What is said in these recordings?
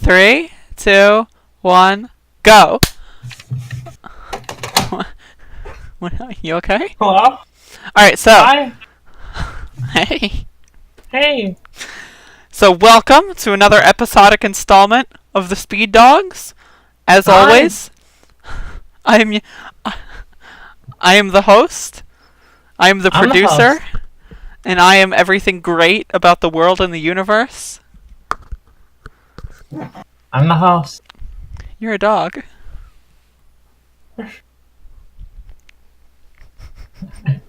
3, 2, 1, go. What, you okay? Hello? Alright, so. Hi. Hey. Hey. So, welcome to another episodic installment of the Speed Dogs. As Hi. always, I am the host. I am the producer. And I am everything great about the world and the universe. I'm the host. You're a dog.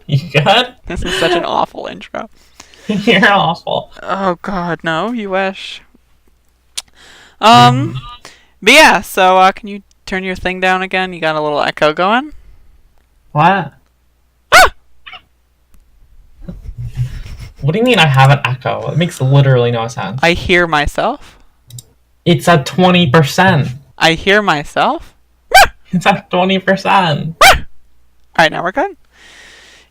You good? This is such an awful intro. You're awful. Oh god, no, you wish. But yeah, so can you turn your thing down again? You got a little echo going? What? Ah! What do you mean I have an echo? It makes literally no sense. I hear myself. It's at 20%. I hear myself. It's at 20%. Alright, now we're good.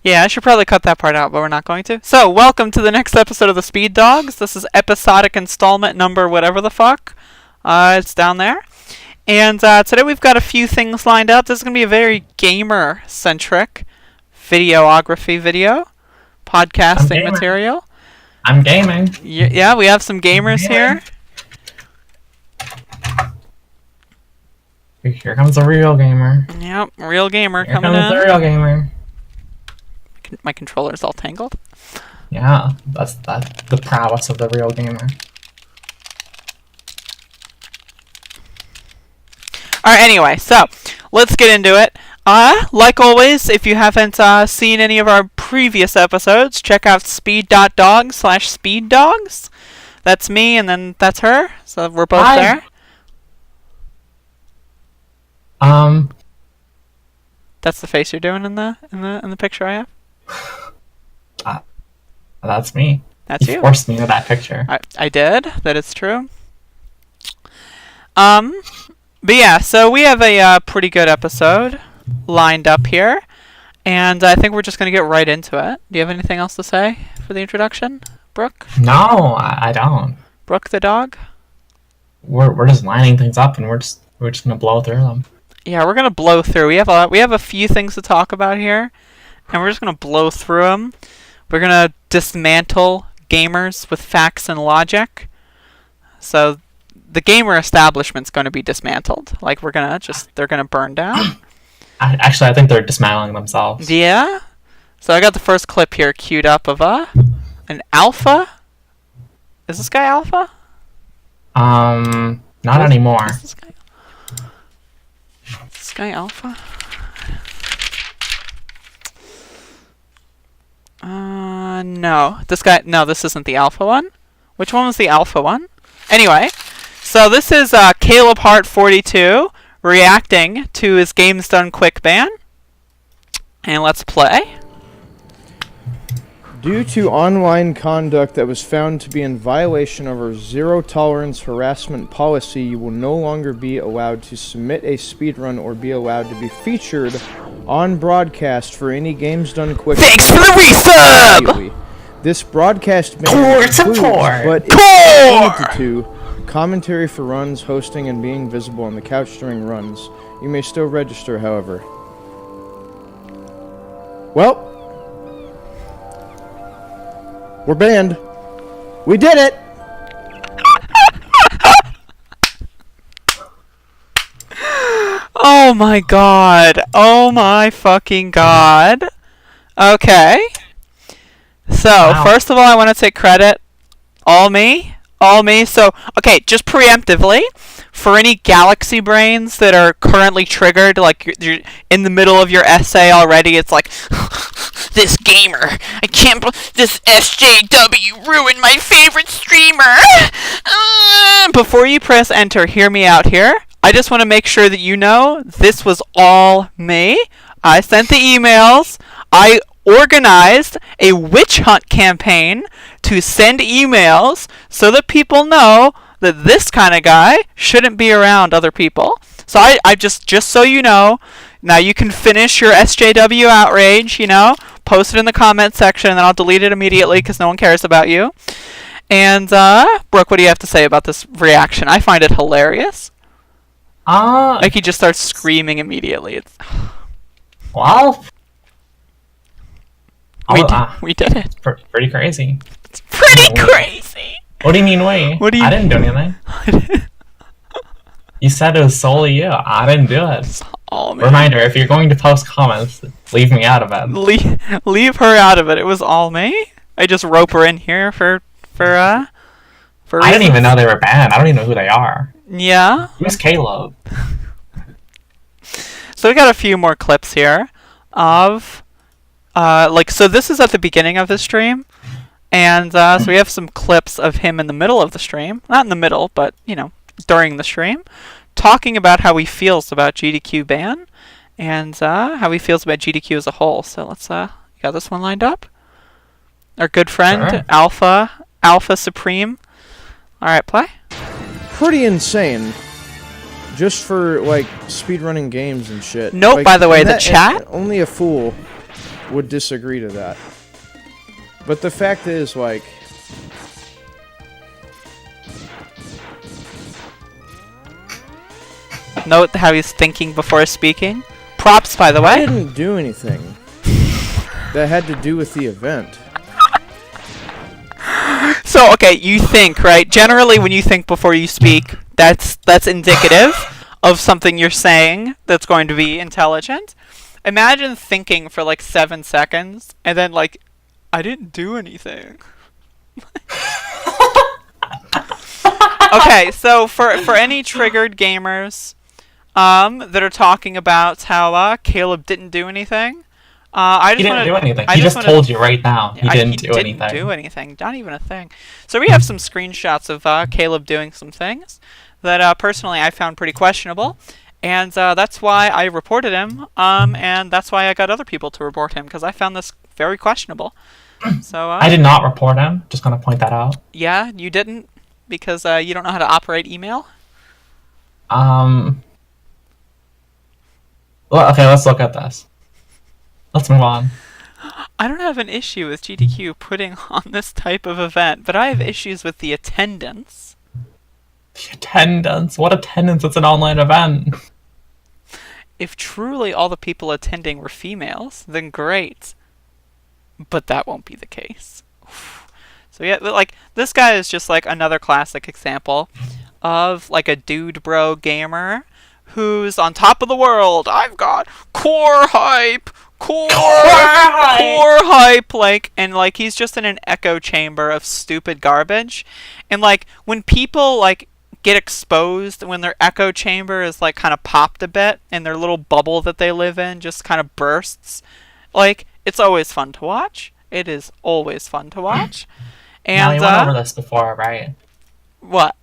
Yeah, I should probably cut that part out, but we're not going to. So, welcome to the next episode of the Speed Dogs. This is episodic installment number whatever the fuck. It's down there. And today we've got a few things lined up. This is going to be a very gamer-centric videography video. Podcasting material. I'm gaming. Yeah, we have some gamers here. Here comes a real gamer. Yep, real gamer Here coming comes in. the real gamer. My controller's all tangled. Yeah, that's the prowess of the real gamer. Alright, anyway, so let's get into it. Like always, if you haven't seen any of our previous episodes, check out speed.dog/speeddogs. That's me, and then that's her. So we're both Hi. there. That's the face you're doing in the picture I have. That's me. That's You you. forced me to that picture. I did. That is true. But yeah, so we have a pretty good episode lined up here, and I think we're just gonna get right into it. Do you have anything else to say for the introduction, Brooke? No, I don't. Brooke the dog? We're just lining things up, and we're just gonna blow through them. Yeah, we're gonna blow through. We have a few things to talk about here, and we're just gonna blow through them. We're gonna dismantle gamers with facts and logic. So the gamer establishment's gonna be dismantled. Like they're gonna burn down. I think they're dismantling themselves. Yeah. So I got the first clip here queued up of an alpha. Is this guy alpha? Not anymore. Is this guy alpha? No. This isn't the alpha one. Which one was the alpha one? Anyway, so this is calebhart 42 reacting to his Games Done Quick ban. And let's play. Due to online conduct that was found to be in violation of our zero-tolerance harassment policy, you will no longer be allowed to submit a speedrun or be allowed to be featured on broadcast for any Games Done Quick. Thanks for the resub! This broadcast ban Core includes, support. but it's not limited to, commentary for runs, hosting, and being visible on the couch during runs. You may still register, however. Well, we're banned. We did it! Oh my god. Oh my fucking god. Okay. So, Wow. First of all, I want to take credit. All me. So, okay, just preemptively, for any galaxy brains that are currently triggered, like you're in the middle of your essay already, it's like, this gamer, I can't believe this SJW ruined my favorite streamer. Before you press enter, hear me out here. I just want to make sure that you know this was all me. I sent the emails. I organized a witch hunt campaign to send emails so that people know that this kind of guy shouldn't be around other people. So I just so you know, now you can finish your SJW outrage, post it in the comment section, and then I'll delete it immediately because no one cares about you. And Brooke, what do you have to say about this reaction? I find it hilarious. Like he just starts screaming immediately. It's Well, we did it. pretty crazy. It's pretty crazy. What do you mean, wait? What do you I didn't do anything. You said it was solely you. I didn't do it. Oh, man. Reminder, if you're going to post comments, leave me out of it. Leave her out of it. It was all me. I just rope her in here for I didn't even know they were banned. I don't even know who they are. Yeah. Who's Caleb? So we got a few more clips here of so this is at the beginning of the stream, and so we have some clips of him in the middle of the stream, not in the middle, but during the stream, talking about how he feels about GDQ ban and how he feels about GDQ as a whole. So let's you got this one lined up. Our good friend Sure. Alpha Supreme. All right, play. Pretty insane. Just for, like, speedrunning games and shit. Note, Like, by the way, and the chat. Only a fool would disagree to that. But the fact is, like... Note how he's thinking before speaking. Props, by the I way. didn't do anything that had to do with the event. So, okay, you think, right? Generally, when you think before you speak, that's indicative of something you're saying that's going to be intelligent. Imagine thinking for like 7 seconds and then like, I didn't do anything. Okay, so for any triggered gamers that are talking about how Caleb didn't do anything, He didn't do anything. He just told you right now. He didn't do anything. He didn't do anything. Not even a thing. So we have some screenshots of Caleb doing some things that personally I found pretty questionable. And that's why I reported him. And that's why I got other people to report him, because I found this very questionable. So I did not report him. Just gonna point that out. Yeah, you didn't? Because you don't know how to operate email? Well, okay, let's look at this. Let's move on. I don't have an issue with GDQ putting on this type of event, but I have issues with the attendance. The attendance? What attendance? It's an online event. If truly all the people attending were females, then great. But that won't be the case. So yeah, like, this guy is just like another classic example of like a dude bro gamer who's on top of the world. I've got core hype, core hype, like, and like he's just in an echo chamber of stupid garbage. And like when people like get exposed, when their echo chamber is like kind of popped a bit and their little bubble that they live in just kind of bursts, like, it's always fun to watch. It is always fun to watch. And now, you went over this before, right? What?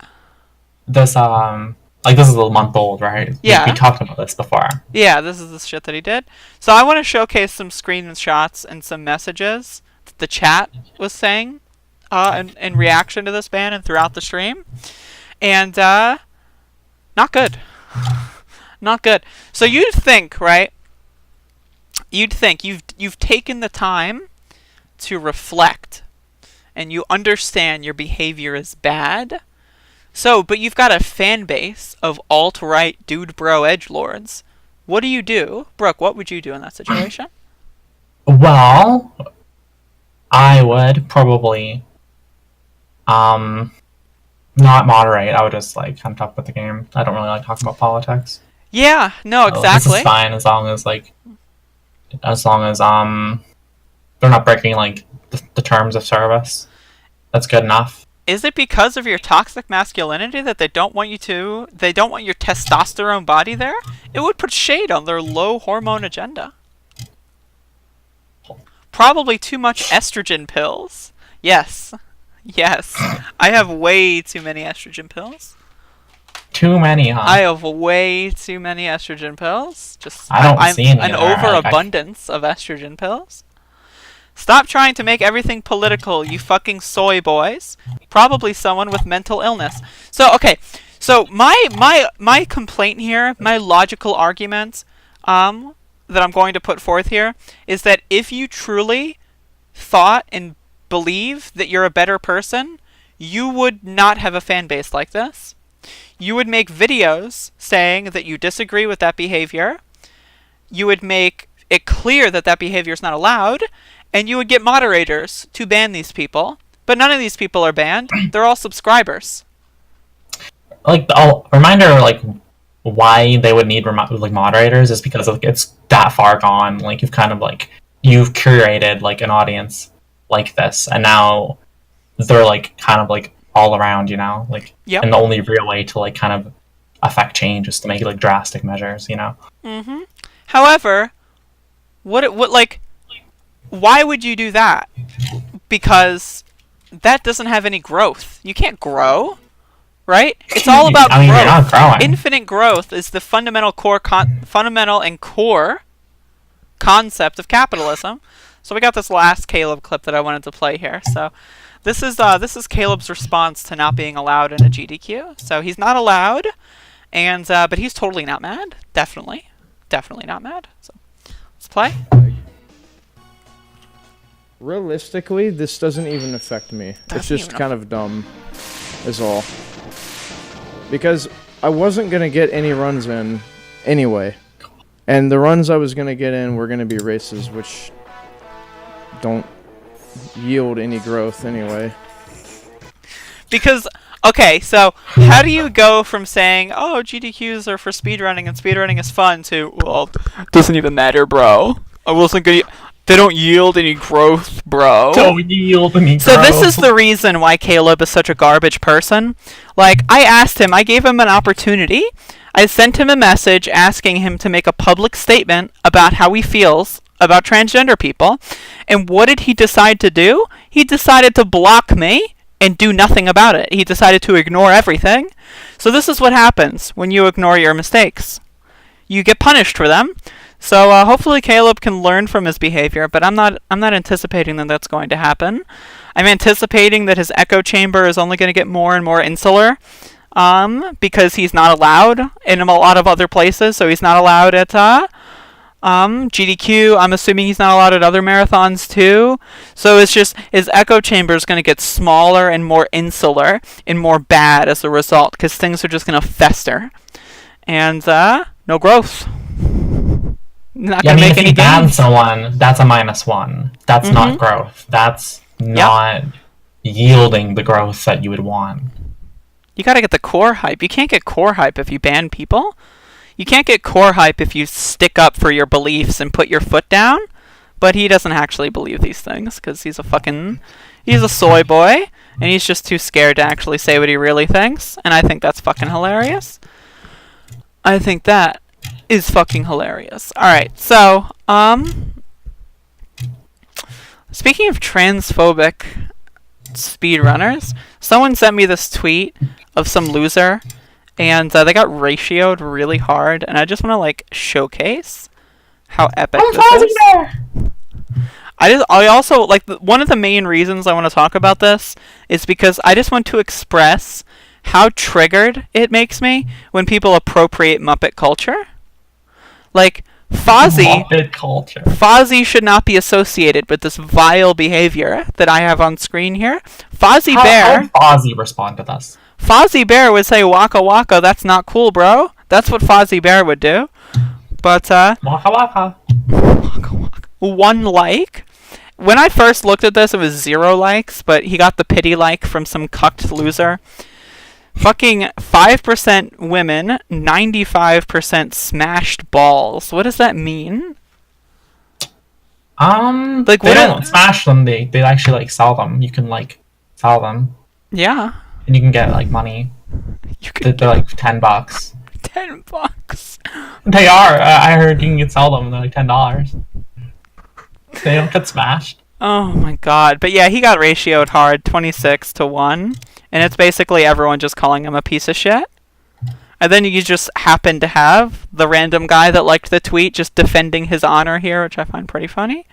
This like, this is a month old, right? Yeah. We talked about this before. Yeah, this is the shit that he did. So I want to showcase some screenshots and some messages that the chat was saying in reaction to this ban and throughout the stream. And not good. Not good. So you'd think, right? You'd think you've taken the time to reflect and you understand your behavior is bad. So, but you've got a fan base of alt-right dude bro edgelords. What do you do? Brooke, what would you do in that situation? Well, I would probably not moderate. I would just like kind of talk about the game. I don't really like talking about politics. Yeah, no, exactly. This is fine as long as they're not breaking like the terms of service. That's good enough. Is it because of your toxic masculinity that they don't want your testosterone body there? It would put shade on their low hormone agenda. Probably too much estrogen pills. Yes. Yes. I have way too many estrogen pills. Too many, huh? I have way too many estrogen pills. I'm see any an there. overabundance of estrogen pills. Stop trying to make everything political, you fucking soy boys. Probably someone with mental illness. So, okay. So, my complaint here, my logical argument that I'm going to put forth here is that if you truly thought and believe that you're a better person, you would not have a fan base like this. You would make videos saying that you disagree with that behavior. You would make it clear that that behavior is not allowed, and you would get moderators to ban these people. But none of these people are banned. They're all subscribers. Like, reminder, like, why they would need like moderators is because like it's that far gone. Like, you've curated like an audience like this, and now they're like kind of like all around, you know, like. Yep. And the only real way to like kind of affect change is to make like drastic measures, you know. However, what like, why would you do that? Because that doesn't have any growth. You can't grow, right? It's all about growth. You're not growing. Infinite growth is the fundamental and core concept of capitalism. So we got this last Caleb clip that I wanted to play here. So this is Caleb's response to not being allowed in a GDQ. So he's not allowed, and but he's totally not mad. Definitely not mad. So let's play. Realistically, this doesn't even affect me. It's just kind of dumb, is all. Because I wasn't going to get any runs in anyway. And the runs I was going to get in were going to be races which don't yield any growth anyway. Because, okay, so how do you go from saying, oh, GDQs are for speedrunning and speedrunning is fun, to, well, doesn't even matter, bro. I wasn't going to... They don't yield any growth, bro. Don't yield any growth. So this is the reason why Caleb is such a garbage person. Like, I gave him an opportunity. I sent him a message asking him to make a public statement about how he feels about transgender people. And what did he decide to do? He decided to block me and do nothing about it. He decided to ignore everything. So this is what happens when you ignore your mistakes. You get punished for them. So hopefully Caleb can learn from his behavior, but I'm not anticipating that that's going to happen. I'm anticipating that his echo chamber is only going to get more and more insular, because he's not allowed in a lot of other places. So he's not allowed at GDQ. I'm assuming he's not allowed at other marathons too. So it's just his echo chamber is going to get smaller and more insular and more bad as a result, because things are just going to fester, and no growth. Not gonna make any if you ban gains. someone, that's a -1. That's not growth. That's not yielding the growth that you would want. You gotta get the core hype. You can't get core hype if you ban people. You can't get core hype if you stick up for your beliefs and put your foot down. But he doesn't actually believe these things, because he's a soy boy, and he's just too scared to actually say what he really thinks. And I think that's fucking hilarious. I think that is fucking hilarious. Alright, so, speaking of transphobic speedrunners, someone sent me this tweet of some loser, and they got ratioed really hard, and I just want to, like, showcase how epic this is. I also, like, one of the main reasons I want to talk about this is because I just want to express how triggered it makes me when people appropriate Muppet culture. Like, Fozzie should not be associated with this vile behavior that I have on screen here. Fozzie Bear... How would Fozzie respond to this? Fozzie Bear would say, waka waka, that's not cool, bro. That's what Fozzie Bear would do. But, Waka waka. Waka waka. 1 like. When I first looked at this, it was 0 likes, but he got the pity like from some cucked loser. Fucking 5% women, 95% smashed balls. What does that mean? Like, they don't smash them. They actually like sell them. You can like sell them. Yeah. And you can get like money. They're like $10. $10. They are. I heard you can sell them. They're like $10. They don't get smashed. Oh my god. But yeah, he got ratioed hard, 26-1. And it's basically everyone just calling him a piece of shit. And then you just happen to have the random guy that liked the tweet just defending his honor here, which I find pretty funny.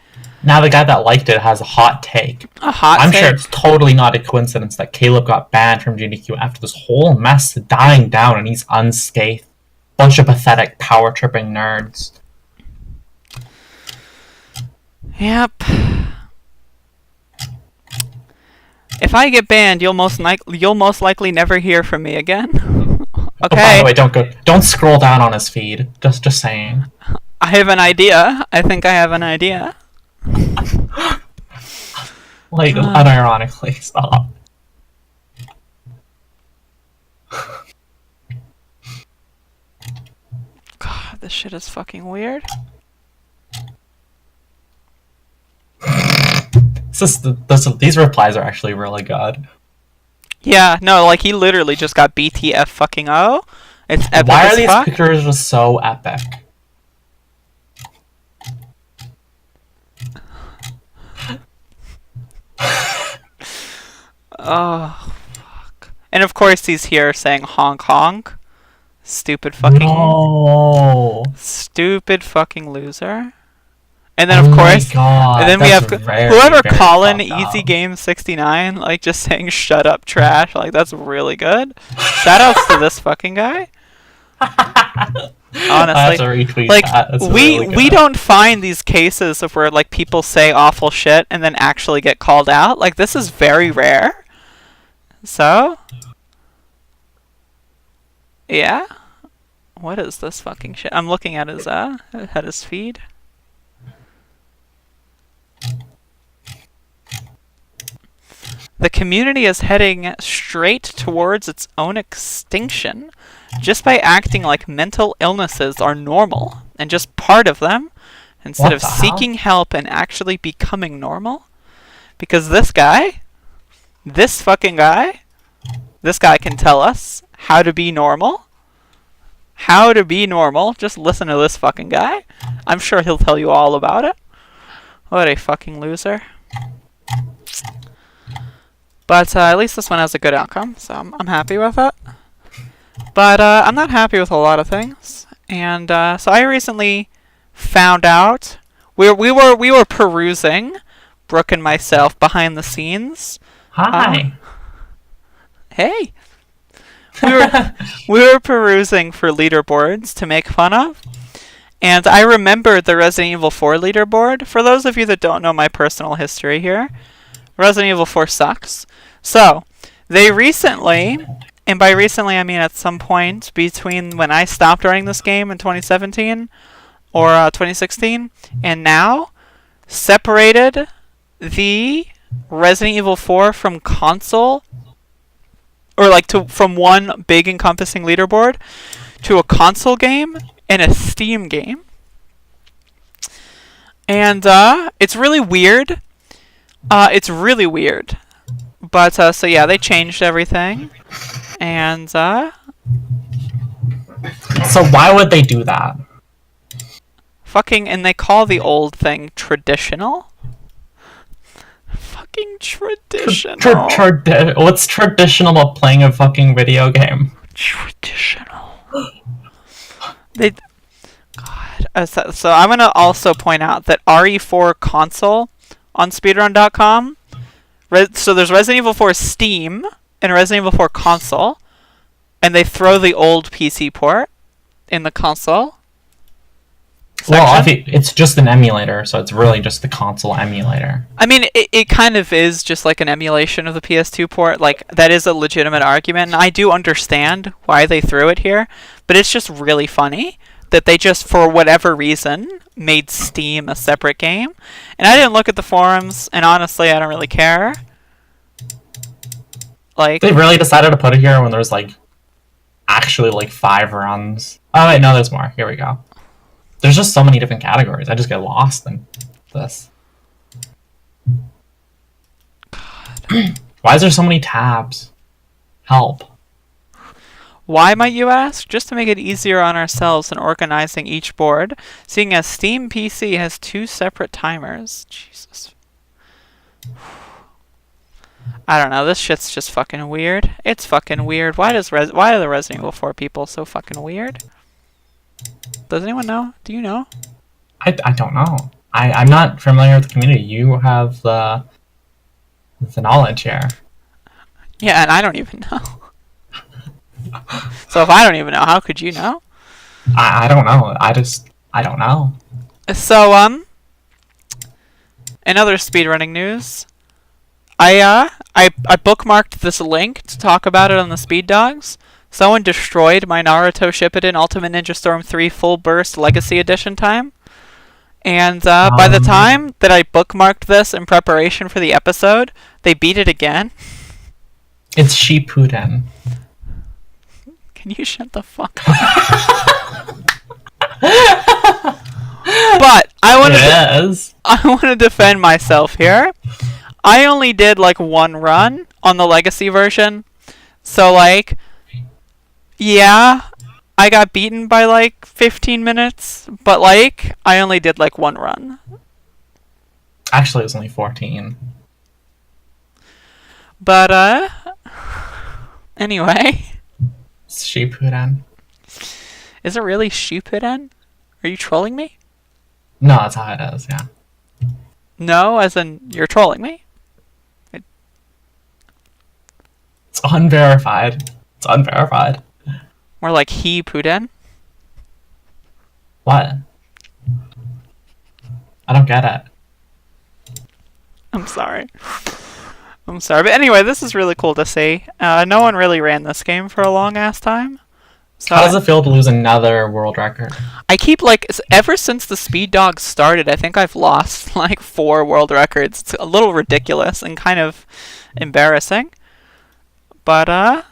Now the guy that liked it has a hot take. I'm sure it's totally not a coincidence that Caleb got banned from GDQ after this whole mess dying down and he's unscathed. Bunch of pathetic power-tripping nerds. Yep. Oh, If I get banned, you'll most likely never hear from me again. Oh, by Okay. the way, don't scroll down on his feed. Just saying. I have an idea. I think I have an idea. Like, unironically, stop. God, this shit is fucking weird. These replies are actually really good. Yeah, no, like he literally just got BTF fucking O. It's epic Why as are these fuck. pictures just so epic? Oh, fuck. And of course he's here saying honk honk. Stupid fucking... No. Stupid fucking loser. And then Oh of my course... God, and then we that's have very, whoever very Colin fucked up. Easy Game 69, like just saying shut up trash. Like that's really good. Shout outs to this fucking guy. I have Honestly, to retweet like that. That's we really we good. don't find these cases of where like people say awful shit and then actually get called out. Like this is very rare. So, yeah. What is this fucking shit? I'm looking at his feed. The community is heading straight towards its own extinction just by acting like mental illnesses are normal and just part of them instead What of the hell? seeking help and actually becoming normal. Because this guy, this fucking guy, this guy can tell us how to be normal. How to be normal. Just listen to this fucking guy. I'm sure he'll tell you all about it. What a fucking loser. But at least this one has a good outcome, so I'm happy with it. But I'm not happy with a lot of things, and so I recently found out we were perusing, Brooke and myself, behind the scenes. Hi. Hey, we were perusing for leaderboards to make fun of, and I remembered the Resident Evil 4 leaderboard. For those of you that don't know my personal history here, Resident Evil 4 sucks. So, they recently, and by recently I mean at some point between when I stopped running this game in 2017 or 2016 and now, separated the Resident Evil 4 from console, or like from one big encompassing leaderboard to a console game and a Steam game. And it's really weird. It's really weird. But, so yeah, they changed everything. And, So why would they do that? fucking, and they call the old thing traditional? Fucking traditional. What's traditional about playing a fucking video game? Traditional. They... God. So I'm gonna also point out that RE4 console on speedrun.com. So there's Resident Evil 4 Steam and Resident Evil 4 console, and they throw the old PC port in the console section. Well, it's just an emulator, so it's really just the console emulator. I mean, it kind of is just like an emulation of the PS2 port. Like, that is a legitimate argument, and I do understand why they threw it here, but it's just really funny that they just, for whatever reason, made Steam a separate game. And I didn't look at the forums, and honestly, I don't really care. Like, They really decided to put it here when there's like actually like 5 runs. Oh wait, no, there's more. Here we go. There's just so many different categories. I just get lost in this. Why is there so many tabs? Help. why, might you ask? Just to make it easier on ourselves in organizing each board, seeing as Steam PC has 2 separate timers. Jesus. I don't know, this shit's just fucking weird. It's fucking weird. Why are the Resident Evil 4 people so fucking weird? Does anyone know? Do you know? I don't know. I'm not familiar with the community. You have the knowledge here. Yeah, and I don't even know. So if I don't even know, how could you know? I don't know. I don't know. So, in other speedrunning news, I I bookmarked this link to talk about it on the Speed Dogs. Someone destroyed my Naruto Shippuden Ultimate Ninja Storm 3 Full Burst Legacy Edition time. And by the time that I bookmarked this in preparation for the episode, they beat it again. It's Shippuden. Can you shut the fuck up? But I want to defend myself here. I only did like one run on the Legacy version. So like, yeah, I got beaten by like 15 minutes, but like, I only did like one run. Actually, it was only 14. But, anyway. It's Shippuden. Is it really Shippuden? Are you trolling me? No, that's how it is, yeah. No, as in, you're trolling me? It's unverified. It's unverified. More like he Puden? What? I don't get it. I'm sorry. I'm sorry. But anyway, this is really cool to see. No one really ran this game for a long-ass time. So How does it feel to lose another world record? I keep, like, ever since the Speed Dogs started, I think I've lost, like, 4 world records. It's a little ridiculous and kind of embarrassing. But, I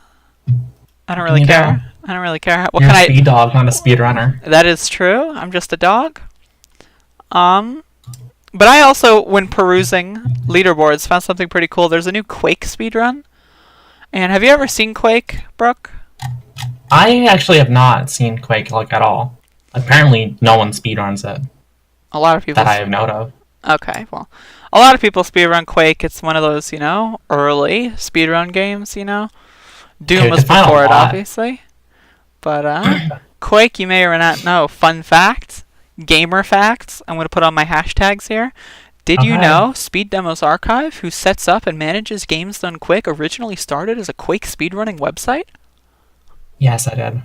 don't really care. I don't really care. What You're can a speed dog, not a speedrunner. That is true. I'm just a dog. But I also, when perusing leaderboards, found something pretty cool. There's a new Quake speedrun. And have you ever seen Quake, Brooke? I actually have not seen Quake, like, at all. Apparently, no one speedruns it. A lot of people... That I have note of. Okay, well, a lot of people speedrun Quake. It's one of those, you know, early speedrun games, you know. Doom was before it, obviously. But, Quake, you may or not know. Fun fact, gamer facts, I'm going to put on my hashtags here. Did you know Speed Demos Archive, who sets up and manages games done quick, originally started as a Quake speedrunning website? Yes, I did.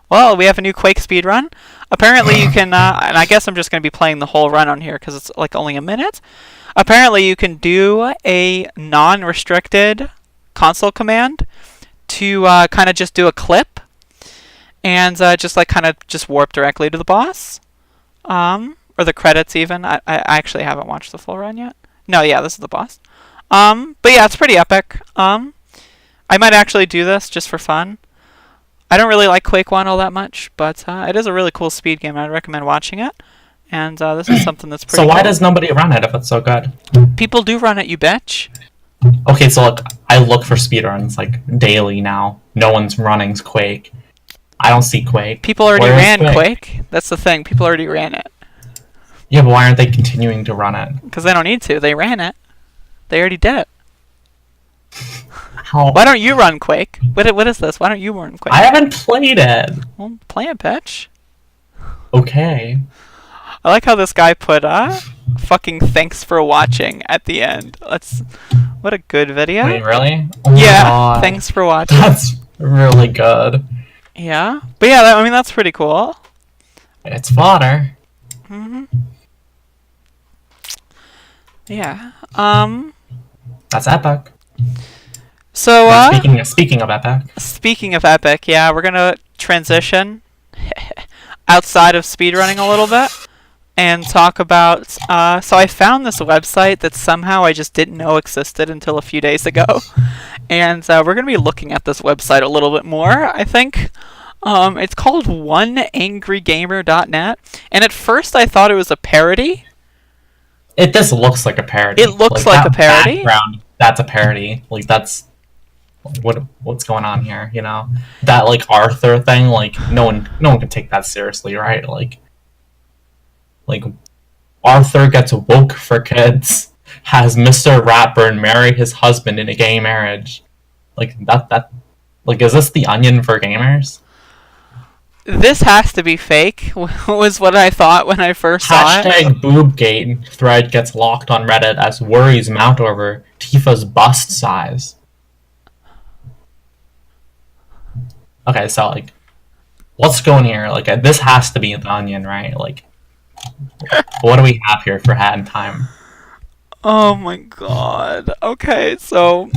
Well, we have a new Quake speedrun. Apparently you can, and I guess I'm just going to be playing the whole run on here because it's like only a minute. Apparently you can do a non-restricted console command to kind of just do a clip and just like kind of just warp directly to the boss. Or the credits even. I actually haven't watched the full run yet. No, yeah, this is the boss. But yeah, it's pretty epic. I might actually do this just for fun. I don't really like Quake 1 all that much, but it is a really cool speed game. I'd recommend watching it. And this is something that's pretty So why cool. does nobody run it if it's so good? People do run it, you bitch. Okay, so look, I look for speedruns like daily now. No one's running Quake. I don't see Quake. People already Where is ran Quake. That's the thing. People already ran it. Yeah, but why aren't they continuing to run it? Because they don't need to. They ran it. They already did it. How? Why don't you run Quake? What is this? Why don't you run Quake? I haven't played it. Well, play it, bitch. Okay. I like how this guy put fucking thanks for watching at the end. What a good video. Wait, really? Oh my Yeah, God. thanks for watching. That's really good. Yeah, but yeah, I mean that's pretty cool. It's fodder. Yeah. That's epic. So Speaking of epic. speaking of epic, yeah, we're gonna transition outside of speedrunning a little bit and talk about. So I found this website that somehow I just didn't know existed until a few days ago, and we're gonna be looking at this website a little bit more. I think. It's called oneangrygamer.net, and at first I thought it was a parody. It just looks like a parody. It looks like a parody. Background, that's a parody. Like that's what's going on here, you know? That like Arthur thing, like no one can take that seriously, right? Like Arthur gets woke for kids, has Mr. Ratburn marry his husband in a gay marriage. Like that like is this the Onion for gamers? This has to be fake, was what I thought when I first saw it. Hashtag boobgate thread gets locked on Reddit as worries mount over Tifa's bust size. Okay, so like, what's going here? Like, this has to be the Onion, right? Like, what do we have here for Hat in Time? Oh my god. Okay, so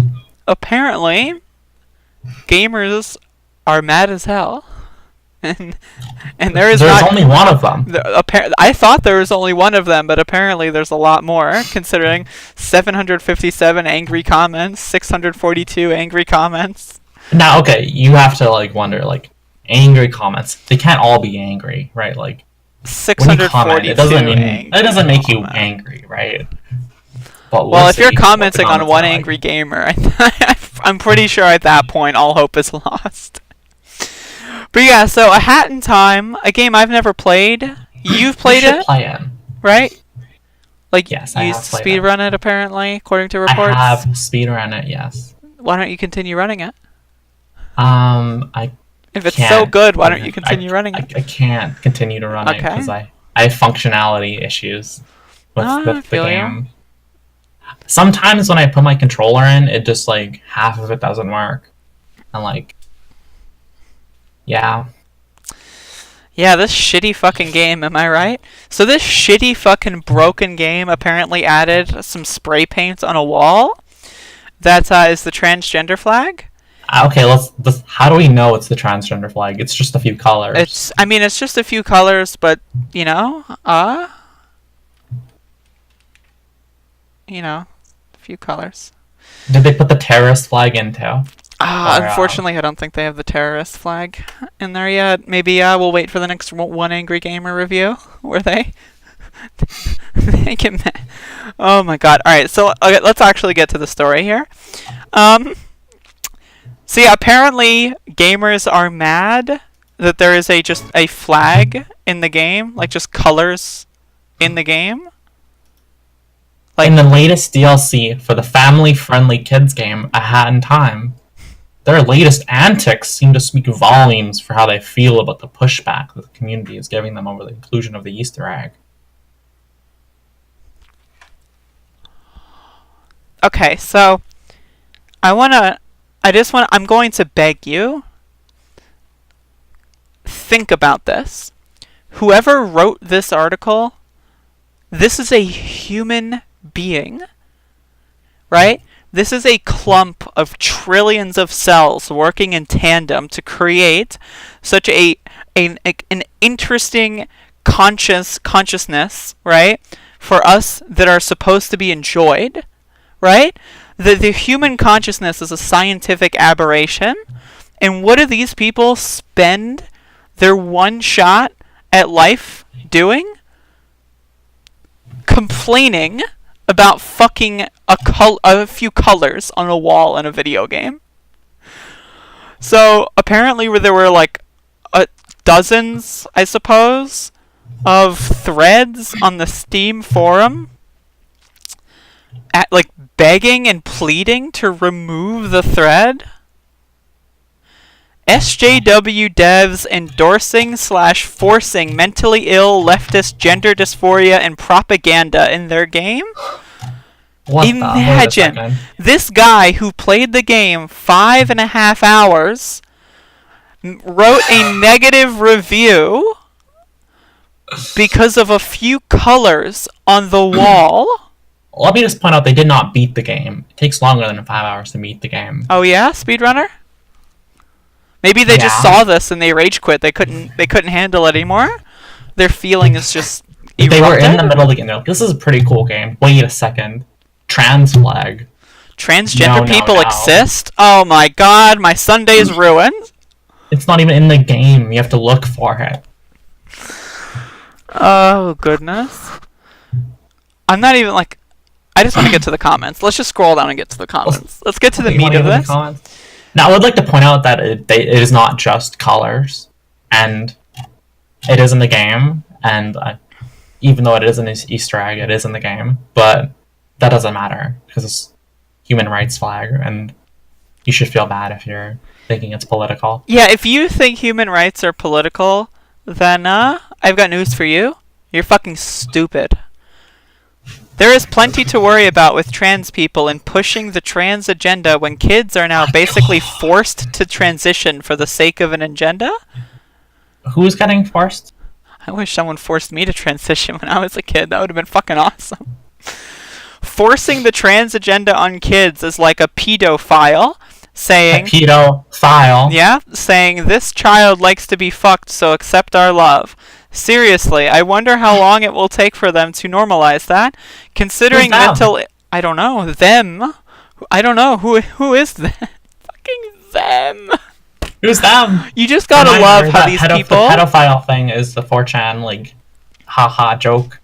apparently, gamers are mad as hell. And there's only one of them. I thought there was only one of them, but apparently there's a lot more, considering 757 angry comments, 642 angry comments. Now, okay, you have to like wonder, like, angry comments. They can't all be angry, right? Like, 642 it doesn't make you angry, right? But well, if you're commenting on one angry gamer, I'm pretty sure at that point all hope is lost. But yeah, so A Hat in Time, a game I've never played. You've played it, play it, right? Like, yes, you used to speedrun it, apparently, according to reports. I have speedrun it, yes. Why don't you continue running it? If it's can't. so good, why don't you continue running it? I can't continue to run it Okay. because I have functionality issues with the game. Sometimes when I put my controller in, it just, like, half of it doesn't work. And, like, yeah. Yeah, this shitty fucking game, am I right? So this shitty fucking broken game apparently added some spray paint on a wall. That is the transgender flag. Okay, how do we know it's the transgender flag? It's just a few colors. It's just a few colors, but, a few colors. Did they put the terrorist flag in too? Unfortunately, I don't think they have the terrorist flag in there yet. Maybe we'll wait for the next One Angry Gamer review, where they get mad. Oh my god. Alright, so okay, let's actually get to the story here. So yeah, apparently gamers are mad that there is just a flag in the game, like just colors in the game. Like, in the latest DLC for the family-friendly kids game, A Hat in Time, their latest antics seem to speak volumes for how they feel about the pushback that the community is giving them over the inclusion of the Easter egg. Okay, so I'm going to beg you, think about this. Whoever wrote this article, this is a human being, right? This is a clump of trillions of cells working in tandem to create such an interesting consciousness, right? For us that are supposed to be enjoyed, right? The human consciousness is a scientific aberration. And what do these people spend their one shot at life doing? Complaining about fucking a few colors on a wall in a video game. So apparently there were like dozens, I suppose, of threads on the Steam forum like begging and pleading to remove the thread. SJW devs endorsing / forcing mentally ill leftist gender dysphoria and propaganda in their game? Imagine this guy who played the game 5.5 hours wrote a negative review because of a few colors on the wall. Let me just point out they did not beat the game. It takes longer than 5 hours to beat the game. Oh yeah, speedrunner? Maybe they just saw this and they rage quit. They couldn't handle it anymore. Their feeling is just erupted. They were in the middle of the game. They're like, this is a pretty cool game. Wait a second. Trans flag. Transgender people exist? Oh my god, my Sunday's ruined. It's not even in the game. You have to look for it. Oh goodness. I'm not even like... I just want to get to the comments. Let's just scroll down and get to the comments. Let's get to the meat of this. Now, I would like to point out that it is not just colors, and it is in the game, and even though it is an Easter egg, it is in the game, but that doesn't matter, because it's human rights flag, and you should feel bad if you're thinking it's political. Yeah, if you think human rights are political, then I've got news for you. You're fucking stupid. There is plenty to worry about with trans people and pushing the trans agenda when kids are now basically forced to transition for the sake of an agenda. Who's getting forced? I wish someone forced me to transition when I was a kid. That would have been fucking awesome. forcing the trans agenda on kids is like a pedophile saying, saying this child likes to be fucked, so accept our love. Seriously, I wonder how long it will take for them to normalize that. Considering mental, I don't know them. I don't know who is them. Fucking them. Who's them? You just gotta love how these people. The pedophile thing is the 4chan like, haha joke.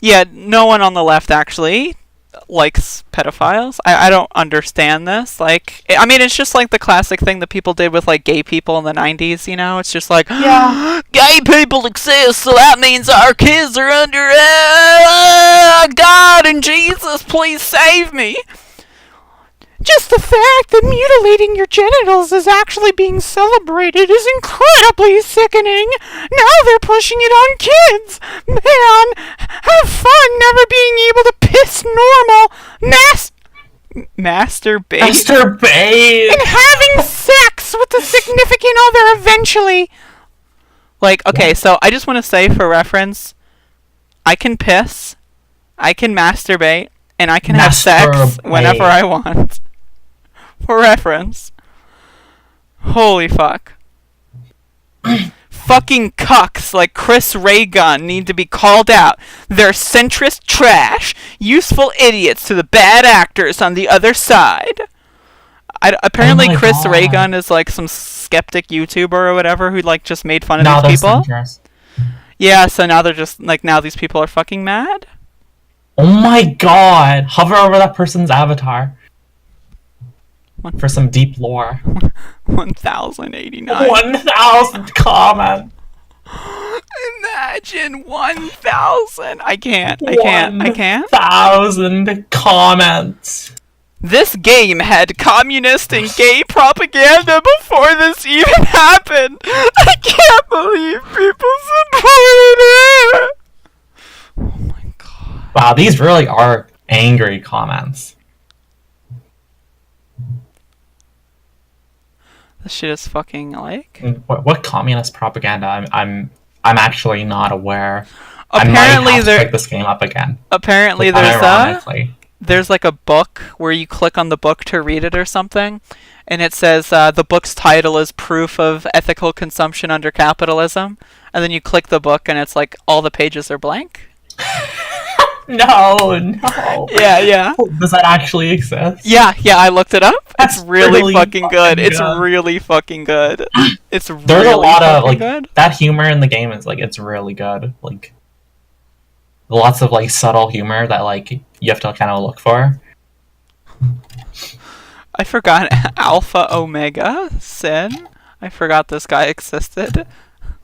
Yeah, no one on the left actually likes pedophiles. I don't understand this. Like, I mean, it's just like the classic thing that people did with like gay people in the 90s, you know? It's just like, gay people exist, so that means our kids are under God and Jesus, please save me. Just the fact that mutilating your genitals is actually being celebrated is incredibly sickening. Now they're pushing it on kids. Man, have fun never being able to piss normal. Masturbate. And having sex with a significant other eventually. Like, okay, so I just want to say for reference, I can piss, I can masturbate, and I can have sex whenever I want. For reference. Holy fuck. Fucking cucks like Chris Ray Gun need to be called out. They're centrist trash, useful idiots to the bad actors on the other side. Apparently Chris Ray Gun is like some skeptic YouTuber or whatever who like just made fun of these people. Yeah, so now they're just like, now these people are fucking mad? Oh my god! Hover over that person's avatar. For some deep lore. 1,089. 1,000 comments! Imagine 1,000! I can't. 1,000 comments! This game had communist and gay propaganda before this even happened! I can't believe people supported it! Oh my god. Wow, these really are angry comments. This shit is fucking like... What communist propaganda? I'm actually not aware. Apparently I might have to pick this game up again. Apparently there's like a book where you click on the book to read it or something, and it says the book's title is Proof of Ethical Consumption Under Capitalism, and then you click the book and it's like all the pages are blank. No. Yeah. Does that actually exist? Yeah, I looked it up. It's really fucking good. Good. It's really fucking good. It's really There's a lot of like good. That humor in the game is like, it's really good. Like lots of like subtle humor that like you have to kind of look for. I forgot Alpha Omega Sin. I forgot this guy existed.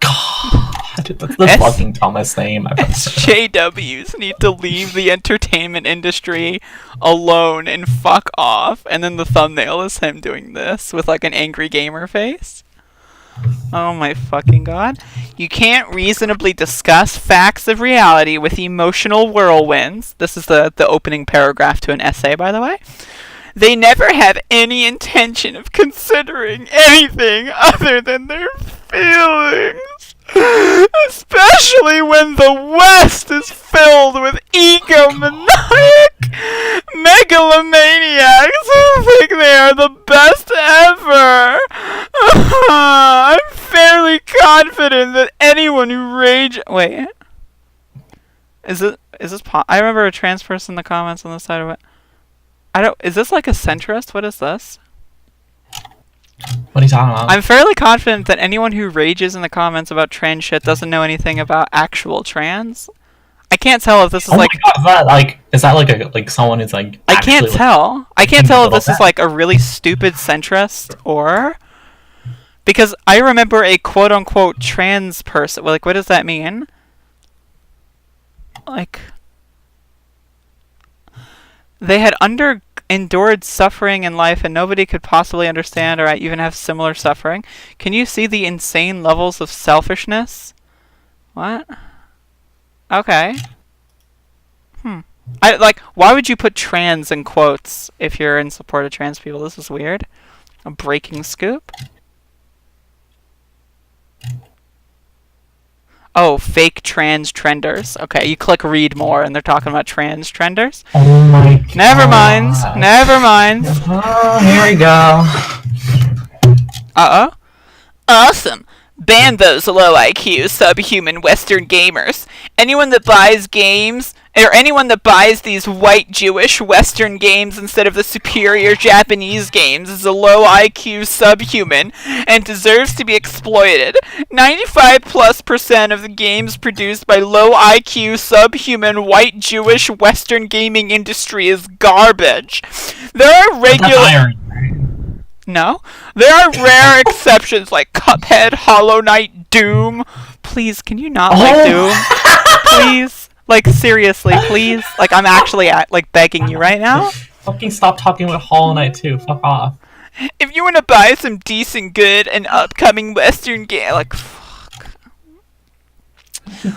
God, that's the fucking dumbest name I've ever heard. SJWs need to leave the entertainment industry alone and fuck off. And then the thumbnail is him doing this with like an angry gamer face. Oh my fucking god. You can't reasonably discuss facts of reality with emotional whirlwinds. This is the opening paragraph to an essay, by the way. They never have any intention of considering anything other than their feelings. Especially when the West is filled with egomaniac megalomaniacs who think they are the best ever. I'm fairly confident that anyone who Wait. Is this I remember a trans person in the comments on the side of it. Is this like a centrist? What is this? What are you talking about? I'm fairly confident that anyone who rages in the comments about trans shit doesn't know anything about actual trans. I can't tell if this is like... is that like someone who's like... I can't tell. I can't tell if this is like a really stupid centrist or... Because I remember a quote-unquote trans person... Like, what does that mean? Like... They had endured suffering in life and nobody could possibly understand or even have similar suffering. Can you see the insane levels of selfishness? What? Okay. Why would you put trans in quotes if you're in support of trans people? This is weird. A breaking scoop. Oh, fake trans trenders. Okay, you click read more and they're talking about trans trenders. Oh my god. Never mind. Never mind. Oh, here we go. Uh-oh. Awesome. Ban those low IQ, subhuman Western gamers. Anyone that buys games, or anyone that buys these white Jewish Western games instead of the superior Japanese games is a low IQ subhuman and deserves to be exploited. 95+% of the games produced by low IQ subhuman white Jewish Western gaming industry is garbage. There are regular... No? There are rare exceptions like Cuphead, Hollow Knight, Doom. Please, can you not like Doom? Please? Like, seriously, please? Like, I'm actually, begging you right now? Fucking stop talking about Hollow Knight too. Fuck off. If you want to buy some decent, good, and upcoming Western game, like, fuck.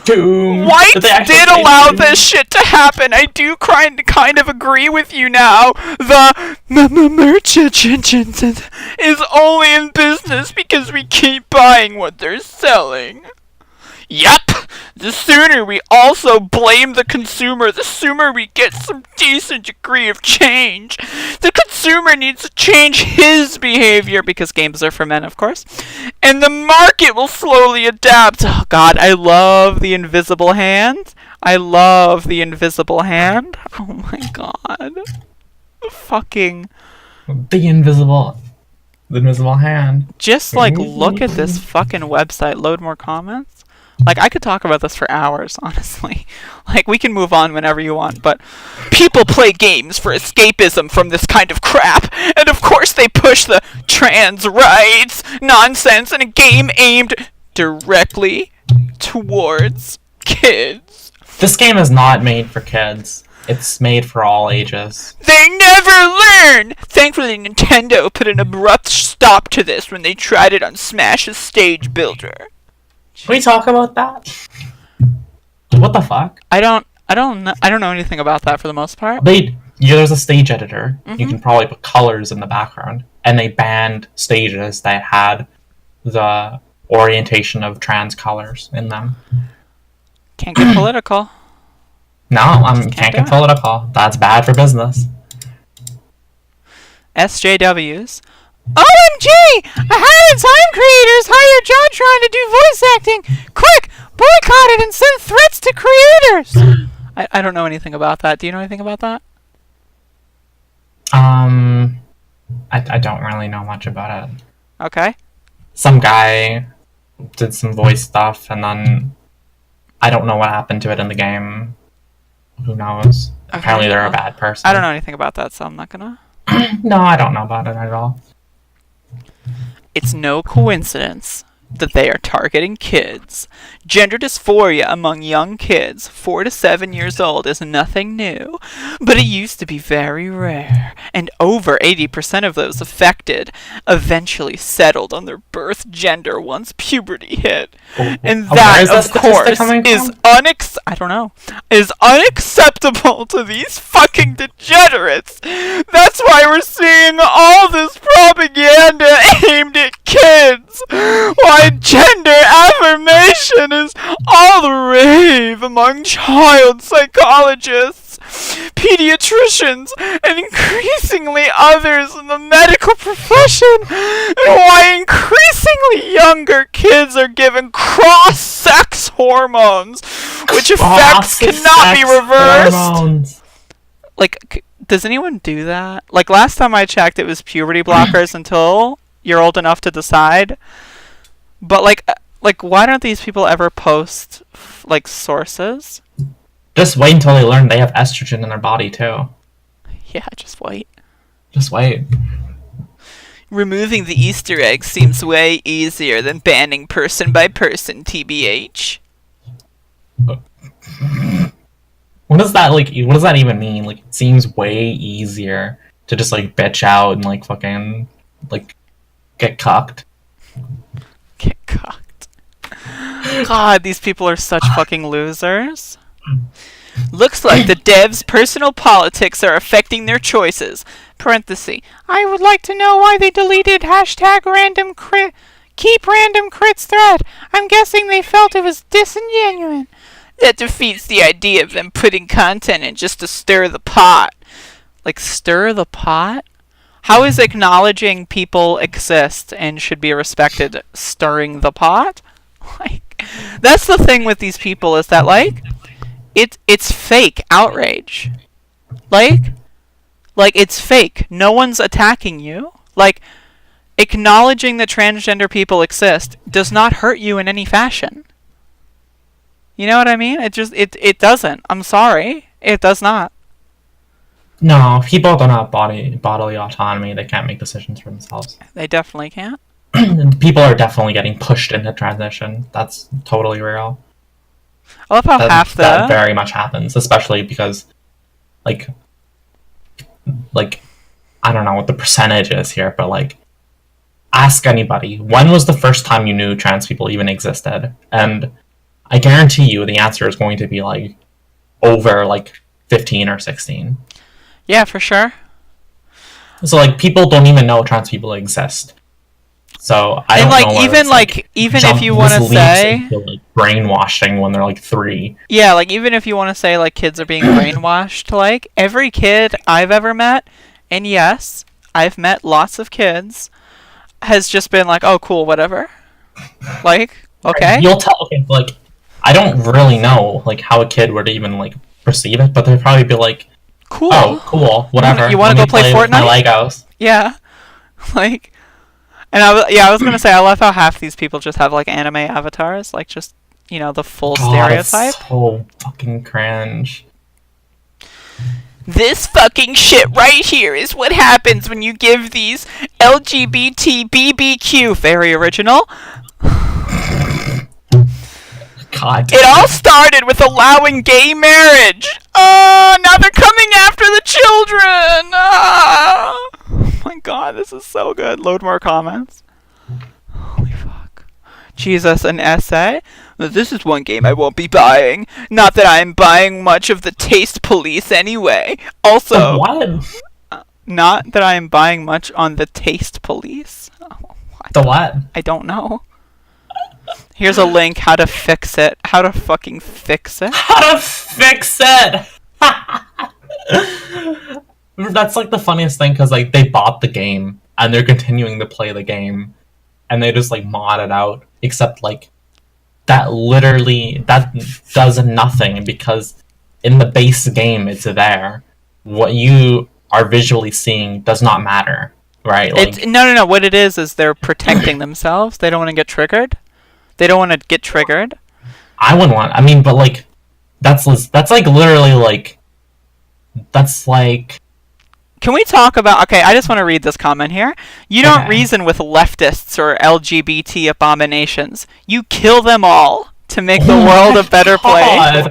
Doom. Whites did allow this shit to happen. I do kind of agree with you now. The merchant is only in business because we keep buying what they're selling. Yep! The sooner we also blame the consumer, the sooner we get some decent degree of change. The consumer needs to change his behavior, because games are for men, of course. And the market will slowly adapt. Oh god, I love the invisible hand. I love the invisible hand. Oh my god. Fucking... The invisible hand. Just, look at this fucking website. Load more comments. I could talk about this for hours, honestly. We can move on whenever you want, but people play games for escapism from this kind of crap, and of course they push the trans rights nonsense in a game aimed directly towards kids. This game is not made for kids. It's made for all ages. They never learn! Thankfully, Nintendo put an abrupt stop to this when they tried it on Smash's Stage Builder. Can we talk about that? What the fuck? I don't know anything about that for the most part. There's a stage editor. Mm-hmm. You can probably put colors in the background, and they banned stages that had the orientation of trans colors in them. Can't get political. No, can't get political. That's bad for business. SJWs. OMG! Hired time creators hire John trying to do voice acting! Quick! Boycott it and send threats to creators! I don't know anything about that. Do you know anything about that? I don't really know much about it. Okay. Some guy did some voice stuff, and then I don't know what happened to it in the game. Who knows? Okay. Apparently they're a bad person. I don't know anything about that, so I'm not gonna... No, I don't know about it at all. It's no coincidence that they are targeting kids. Gender dysphoria among young kids, 4 to 7 years old, is nothing new, but it used to be very rare, and over 80% of those affected eventually settled on their birth gender once puberty hit. And that, of course, is unacceptable to these fucking degenerates. That's why we're seeing all this propaganda aimed at kids. Why gender affirmation is all the rave among child psychologists, pediatricians, and increasingly others in the medical profession, and why increasingly younger kids are given cross-sex hormones, which effects cannot be reversed. Hormones. Does anyone do that? Last time I checked, it was puberty blockers until you're old enough to decide. But why don't these people ever post sources? Just wait until they learn they have estrogen in their body too. Yeah, just wait. Just wait. Removing the Easter egg seems way easier than banning person by person, TBH. What does that even mean? It seems way easier to just bitch out and fucking get cucked. Get cucked. God, these people are such fucking losers. Looks like the devs' personal politics are affecting their choices. Parenthesis. I would like to know why they deleted hashtag random Keep random crits thread. I'm guessing they felt it was disingenuous. That defeats the idea of them putting content in just to stir the pot. Like, stir the pot? How is acknowledging people exist and should be respected stirring the pot? Like, that's the thing with these people, is that, like, it's fake outrage. Like, it's fake. No one's attacking you. Like, acknowledging that transgender people exist does not hurt you in any fashion. You know what I mean? It doesn't. I'm sorry. It does not. No, people don't have bodily autonomy. They can't make decisions for themselves. They definitely can't. People are definitely getting pushed into transition. That's totally real. I love how that very much happens, especially because, like, I don't know what the percentage is here, but, like, ask anybody, when was the first time you knew trans people even existed? And I guarantee you the answer is going to be, like, over, like, 15 or 16. Yeah, for sure. So, like, people don't even know trans people exist. So I don't know. Even if you want to say into, like, brainwashing when they're like 3. Yeah, like even if you want to say like kids are being brainwashed, like every kid I've ever met, and yes, I've met lots of kids, has just been like, oh cool, whatever. Like, okay. You'll tell. Okay, like I don't really know like how a kid would even like perceive it, but they'd probably be like, cool. Oh, cool, whatever. You want to go play Fortnite? My Legos. Yeah, like. And I was gonna say, I love how half these people just have like anime avatars, like just, you know, the full stereotype. It's so fucking cringe. This fucking shit right here is what happens when you give these LGBT BBQ, very original. God. It all started with allowing gay marriage. Oh, now they're coming after the children. Oh my god, this is so good. Load more comments. Holy fuck. Jesus, an essay? This is one game I won't be buying. Not that I'm buying much of the Taste Police anyway. Also, what? Not that I am buying much on the Taste Police. Oh, the what? I don't know. Here's a link, how to fix it. How to fucking fix it. How to fix it! That's like the funniest thing, because like they bought the game and they're continuing to play the game and they just like mod it out, except like that does nothing, because in the base game it's there. What you are visually seeing does not matter, right? Like, no. What it is they're protecting themselves. They don't want to get triggered. They don't want to get triggered. I wouldn't want. I mean, but like that's like literally like that's like. Can we talk about... Okay, I just want to read this comment here. You don't reason with leftists or LGBT abominations. You kill them all to make the world a better place.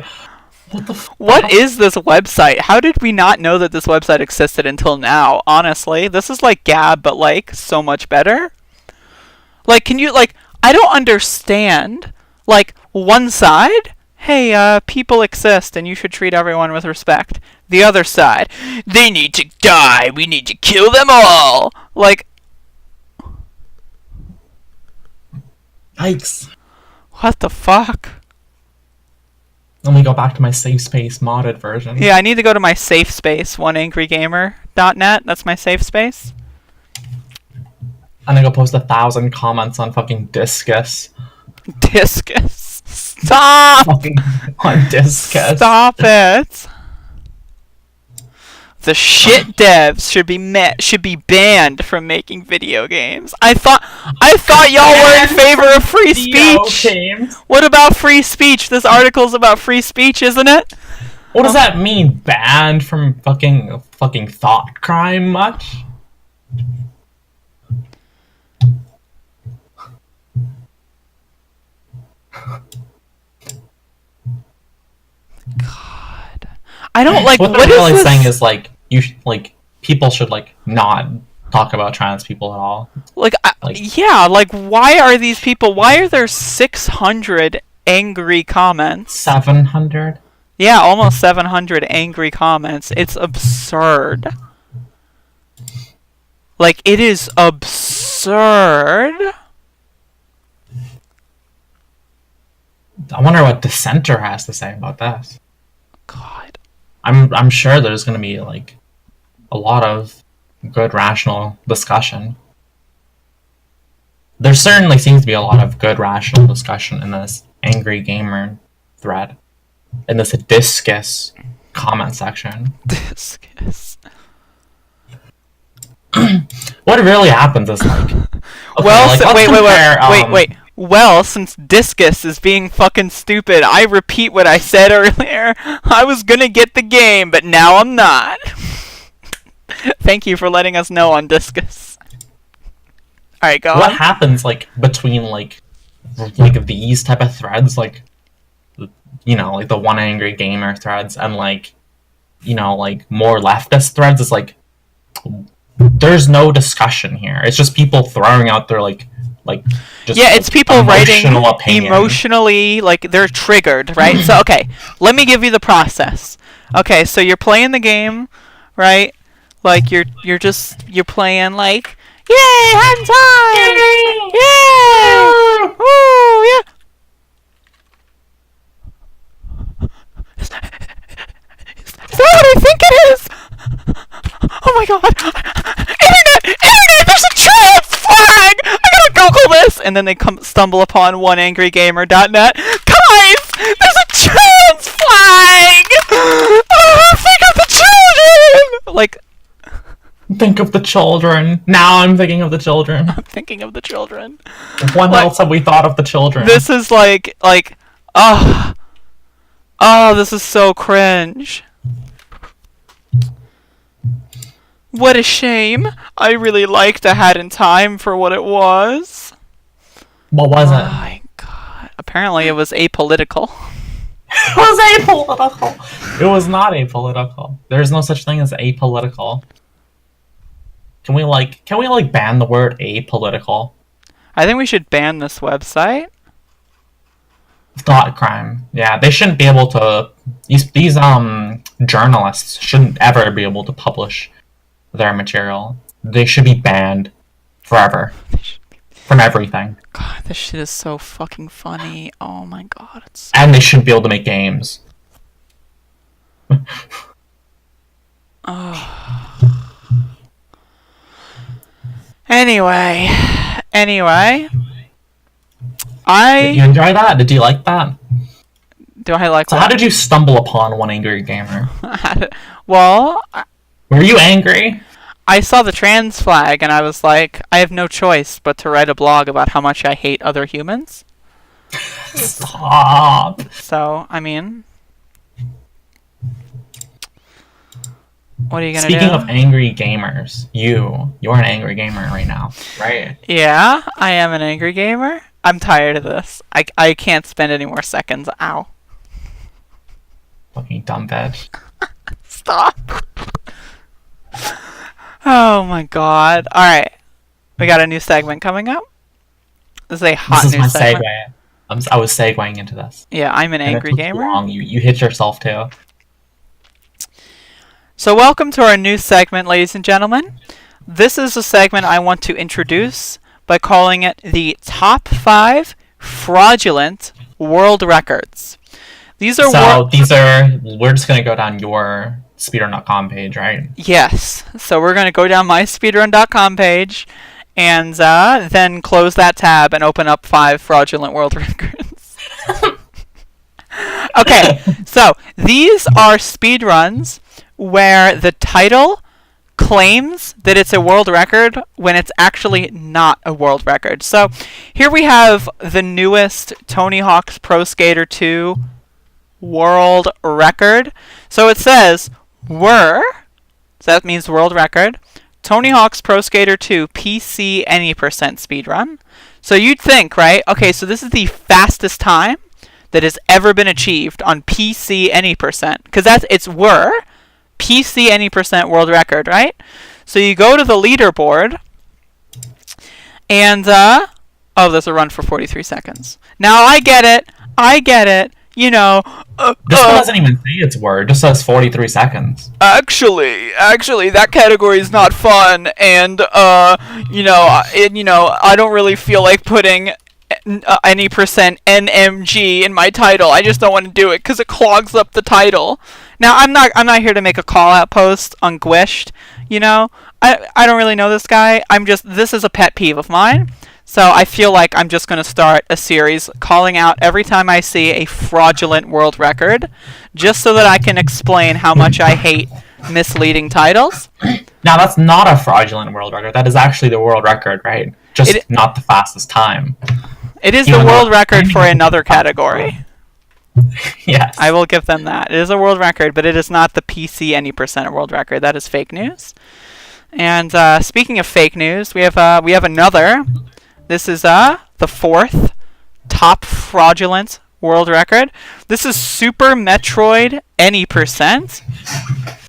What the fuck? What is this website? How did we not know that this website existed until now? Honestly, this is like Gab, but like so much better. Like, can you... Like, I don't understand. Like, one side... Hey, people exist and you should treat everyone with respect. The other side, they need to die. We need to kill them all. Like, yikes. What the fuck? Let me go back to my safe space modded version. Yeah, I need to go to my safe space, oneangrygamer.net. That's my safe space. And I go post 1,000 comments on fucking Discus. Discus. Stop! On Discus. Stop it! The shit devs should be banned from making video games. I thought y'all were in favor of free speech. What about free speech? This article's about free speech, isn't it? What does that mean? Banned from fucking thought crime much? God, I don't like. What they're really saying is like people should like not talk about trans people at all. Yeah, like why are these people? Why are there 600 angry comments? 700. Yeah, almost 700 angry comments. It's absurd. Like, it is absurd. I wonder what Dissenter has to say about this. God. I'm sure there's going to be like a lot of good rational discussion. There certainly seems to be a lot of good rational discussion in this Angry Gamer thread, in this Discus comment section. Discus. What really happens is like, okay, Well, like, let's compare, wait. Well, since Discus is being fucking stupid, I repeat what I said earlier. I was gonna get the game, but now I'm not. Thank you for letting us know on Discus. Alright, go what on. happens like between like these type of threads, like, you know, like the One Angry Gamer threads and like, you know, like more leftist threads, is like there's no discussion here. It's just people throwing out their like just Yeah, it's people writing opinion. emotionally, like they're triggered, right? So, okay, let me give you the process. Okay, so you're playing the game, right? Like you're playing like, yay, hands high, yay, woo, yeah. Is that what I think it is? Oh my god! Internet! There's a trans flag! I gotta Google this! And then they stumble upon oneangrygamer.net. Guys! There's a trans flag! Oh, think of the children! Like, Think of the children. Now I'm thinking of the children. I'm thinking of the children. When Like, else have we thought of the children? this is like, oh, this is so cringe. What a shame. I really liked A Hat in Time for what it was. What was Oh it? my god. Apparently it was apolitical. It was apolitical. It was not apolitical. There's no such thing as apolitical. Can we ban the word apolitical? I think we should ban this website. Thought crime. Yeah, they shouldn't be able to. These journalists shouldn't ever be able to publish their material. They should be banned forever from everything. God, this shit is so fucking funny. Oh my god, it's And they shouldn't be able to make games. Anyway. You enjoy that? Did you like that? Do I like So what? how did you stumble upon One Angry Gamer? Well, Were you angry? I saw the trans flag and I was like, I have no choice but to write a blog about how much I hate other humans. Stop. So, I mean, what are you gonna do? Speaking of angry gamers, you're an angry gamer right now, right? Yeah, I am an angry gamer. I'm tired of this. I can't spend any more seconds. Ow. Fucking dumb bitch. Stop. Oh my god. Alright. We got a new segment coming up. This is a hot This is new my segment. segue. I was segueing into this. Yeah, I'm an And it angry took gamer. long. You hit yourself too. So welcome to our new segment, ladies and gentlemen. This is a segment I want to introduce by calling it the Top 5 Fraudulent World Records. These are we're just gonna go down your speedrun.com page, right? Yes. So we're going to go down my speedrun.com page and then close that tab and open up 5 fraudulent world records. Okay, so these are speedruns where the title claims that it's a world record when it's actually not a world record. So here we have the newest Tony Hawk's Pro Skater 2 world record. So it says so that means world record, Tony Hawk's Pro Skater 2 PC Anypercent speedrun. So you'd think, right? Okay, so this is the fastest time that has ever been achieved on PC Anypercent, because it's PC Anypercent world record, right? So you go to the leaderboard, and there's a run for 43 seconds. Now I get it. You know, This one doesn't even say it's word. It just says 43 seconds. Actually, that category is not fun, and I don't really feel like putting Anypercent NMG in my title. I just don't want to do it because it clogs up the title. Now, I'm not here to make a call-out post on Gwished, you know? I don't really know this guy. This is a pet peeve of mine. So I feel like I'm just going to start a series calling out every time I see a fraudulent world record, just so that I can explain how much I hate misleading titles. Now, that's not a fraudulent world record. That is actually the world record, right? Just not the fastest time. It is the world record for another category. Yes. I will give them that. It is a world record, but it is not the PC Anypercent world record. That is fake news. And speaking of fake news, we have another. This is the 4th top fraudulent world record. This is Super Metroid Anypercent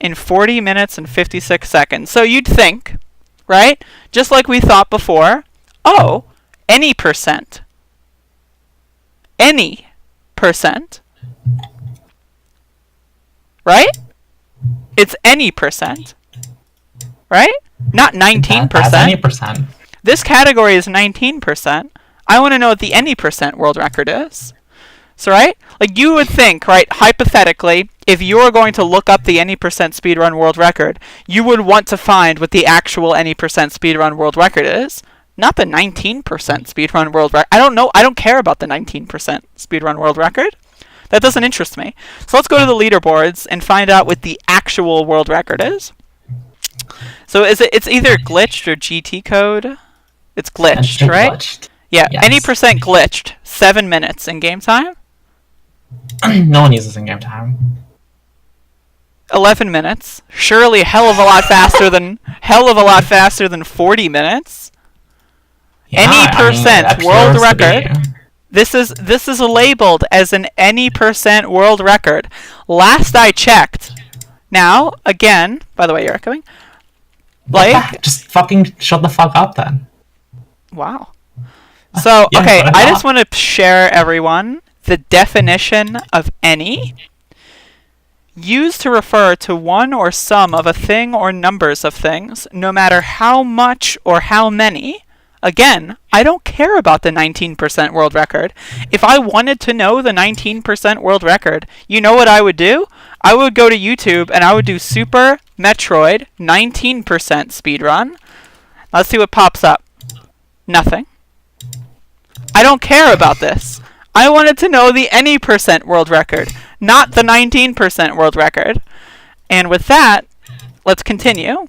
in 40 minutes and 56 seconds. So you'd think, right? Just like we thought before, oh, Anypercent. Any%. Right? It's Anypercent. Right? Not 19%. That's Anypercent. This category is 19%. I want to know what the Anypercent world record is. So, right? Like, you would think, right, hypothetically, if you were going to look up the Anypercent speedrun world record, you would want to find what the actual Anypercent speedrun world record is. Not the 19% speedrun world record. I don't know. I don't care about the 19% speedrun world record. That doesn't interest me. So let's go to the leaderboards and find out what the actual world record is. So it's either glitched or GT code. It's glitched, right? Glitched. Yeah, Yes. Anypercent glitched. 7 minutes in game time. No one uses in-game time. 11 minutes. Surely a hell of a lot faster than 40 minutes. Yeah, Anypercent that world appears to be. record. This is labeled as an Anypercent world record. Last I checked. Now, again, by the way, you're echoing. Like, Just fucking shut the fuck up then. wow. So, Yeah, okay, but I not. just want to share everyone the definition of any. Used to refer to one or some of a thing or numbers of things, no matter how much or how many. Again, I don't care about the 19% world record. If I wanted to know the 19% world record, you know what I would do? I would go to YouTube and I would do Super Metroid 19% speedrun. Let's see what pops up. Nothing. I don't care about this. I wanted to know the Anypercent world record, not the 19% world record. And with that, let's continue.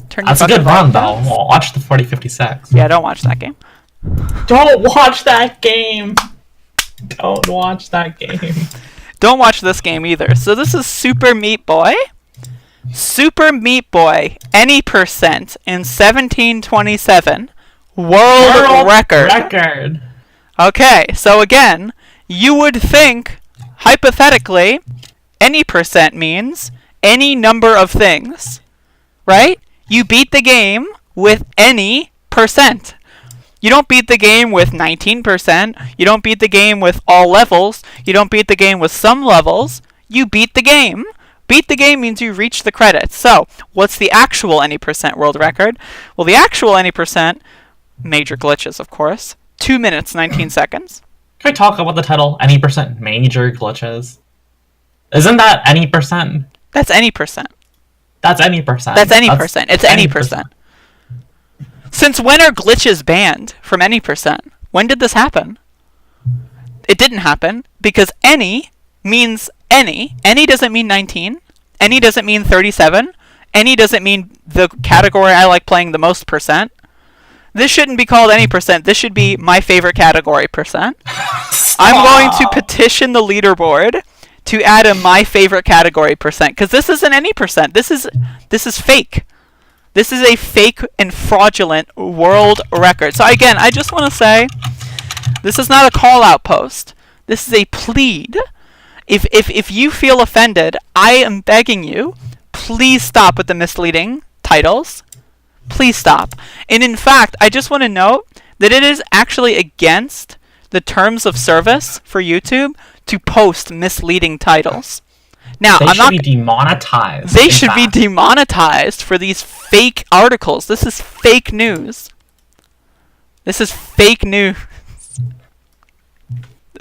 Turn That's your a good fucking run, volume though. down. Well, watch the 4056. Yeah, don't watch that game. Don't watch that game! Don't watch that game. Don't watch this game either. So this is Super Meat Boy. Super Meat Boy, Anypercent in 1727. World record. Okay, so again, you would think, hypothetically, Anypercent means any number of things, right? You beat the game with any percent. You don't beat the game with 19%. You don't beat the game with all levels. You don't beat the game with some levels. You beat the game. Beat the game means you reach the credits. So, what's the actual Anypercent world record? Well, the actual Anypercent, major glitches, of course, 2 minutes, 19 seconds. Can we talk about the title? Anypercent major glitches? Isn't that Anypercent? That's Anypercent. That's Anypercent. That's Anypercent. It's Anypercent. Since when are glitches banned from Anypercent? When did this happen? It didn't happen because any means any. Any doesn't mean 19. Any doesn't mean 37. Any doesn't mean the category I like playing the most percent. This shouldn't be called Anypercent. This should be my favorite category percent. I'm going to petition the leaderboard to add a my favorite category percent because this isn't Anypercent. This is fake. This is a fake and fraudulent world record. So again, I just want to say, this is not a call-out post. This is a plead. If you feel offended, I am begging you, please stop with the misleading titles. Please stop. And in fact, I just want to note that it is actually against the terms of service for YouTube to post misleading titles. Now, They should be demonetized. They in should be fact. demonetized for these fake articles. This is fake news. This is fake news.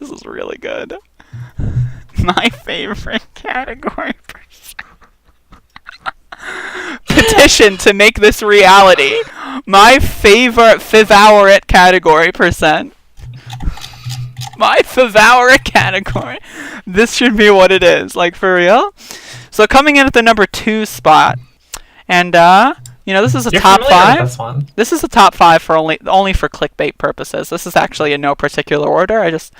This is really good. My favorite category. Petition to make this reality. My favorite favorite category percent. My favorite category. This should be what it is. Like, for real. So coming in at the number 2 spot. And, you know, this is a top 5. This is a top 5 for only for clickbait purposes. This is actually in no particular order. I just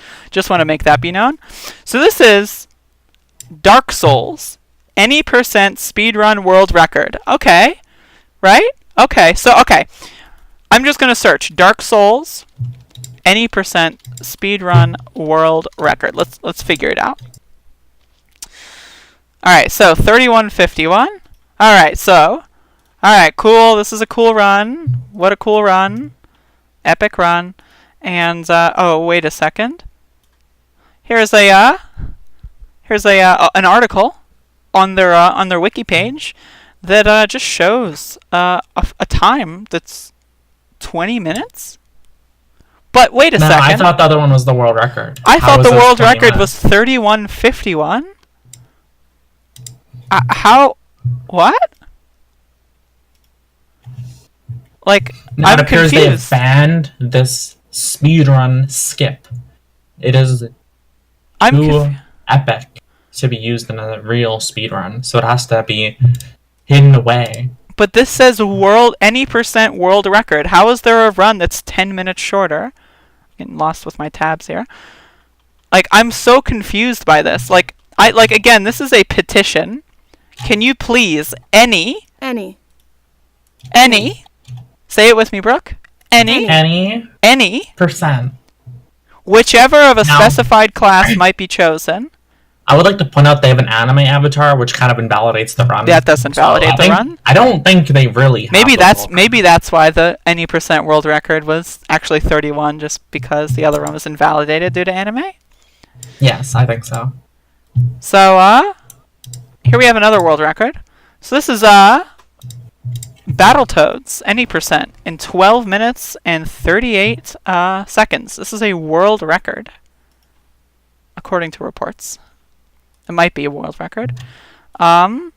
want to make that be known. So this is Dark Souls. Anypercent speedrun world record. Okay. Right? Okay. So, okay. I'm just going to search Dark Souls Anypercent speedrun world record. Let's figure it out. Alright, so 3151. Alright, so. Alright, cool. This is a cool run. What a cool run. Epic run. And, oh, wait a second. Here's an article on their wiki page that just shows a time that's 20 minutes. But wait a second. I thought the other one was the world record. I thought the world record was 31:51. How? What? Like, now I'm it appears confused. they have banned this speedrun skip. It is too epic to be used in a real speedrun, so it has to be hidden away. But this says Anypercent world record. How is there a run that's 10 minutes shorter? Getting lost with my tabs here. Like, I'm so confused by this. Like, again, this is a petition. Can you please any say it with me, Brooke? Any percent, whichever of a specified class might be chosen. I would like to point out they have an anime avatar, which kind of invalidates the run. That doesn't validate the run. I don't think they really have maybe that's why the Anypercent world record was actually 31, just because the other one was invalidated due to anime. Yes, I think so. So here we have another world record. So this is Battletoads Anypercent in 12 minutes and 38 seconds. This is a world record, according to reports. It might be a world record. But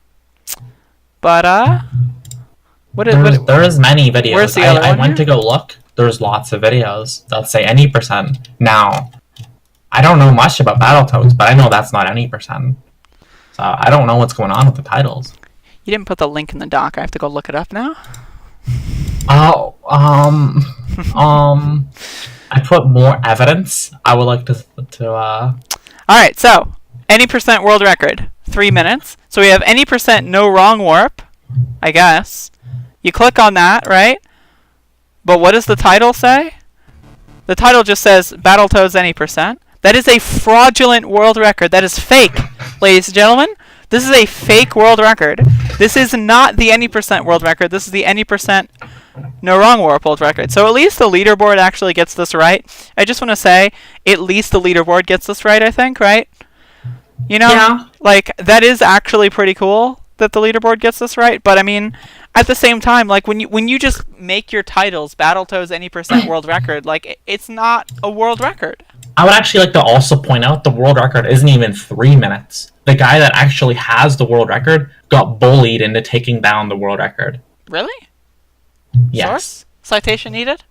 there's many videos. Where's the other one I went here? to go look. There's lots of videos that say Anypercent. Now, I don't know much about Battletoads, but I know that's not Anypercent. So I don't know what's going on with the titles. You didn't put the link in the doc. I have to go look it up now. Oh, I put more evidence. I would like to. All right, so Anypercent world record, 3 minutes. So we have Anypercent no wrong warp, I guess. You click on that, right? But what does the title say? The title just says Battletoads Anypercent. That is a fraudulent world record. That is fake, ladies and gentlemen. This is a fake world record. This is not the Anypercent world record. This is the Anypercent no wrong warp world record. So at least the leaderboard actually gets this right. I just want to say, at least the leaderboard gets this right, I think, right? You know, Yeah. like, that is actually pretty cool that the leaderboard gets this right. But I mean, at the same time, like, when you just make your titles Battletoads Anypercent world record, like, it's not a world record. I would actually like to also point out the world record isn't even 3 minutes. The guy that actually has the world record got bullied into taking down the world record. Really? Yes. Source? Citation needed?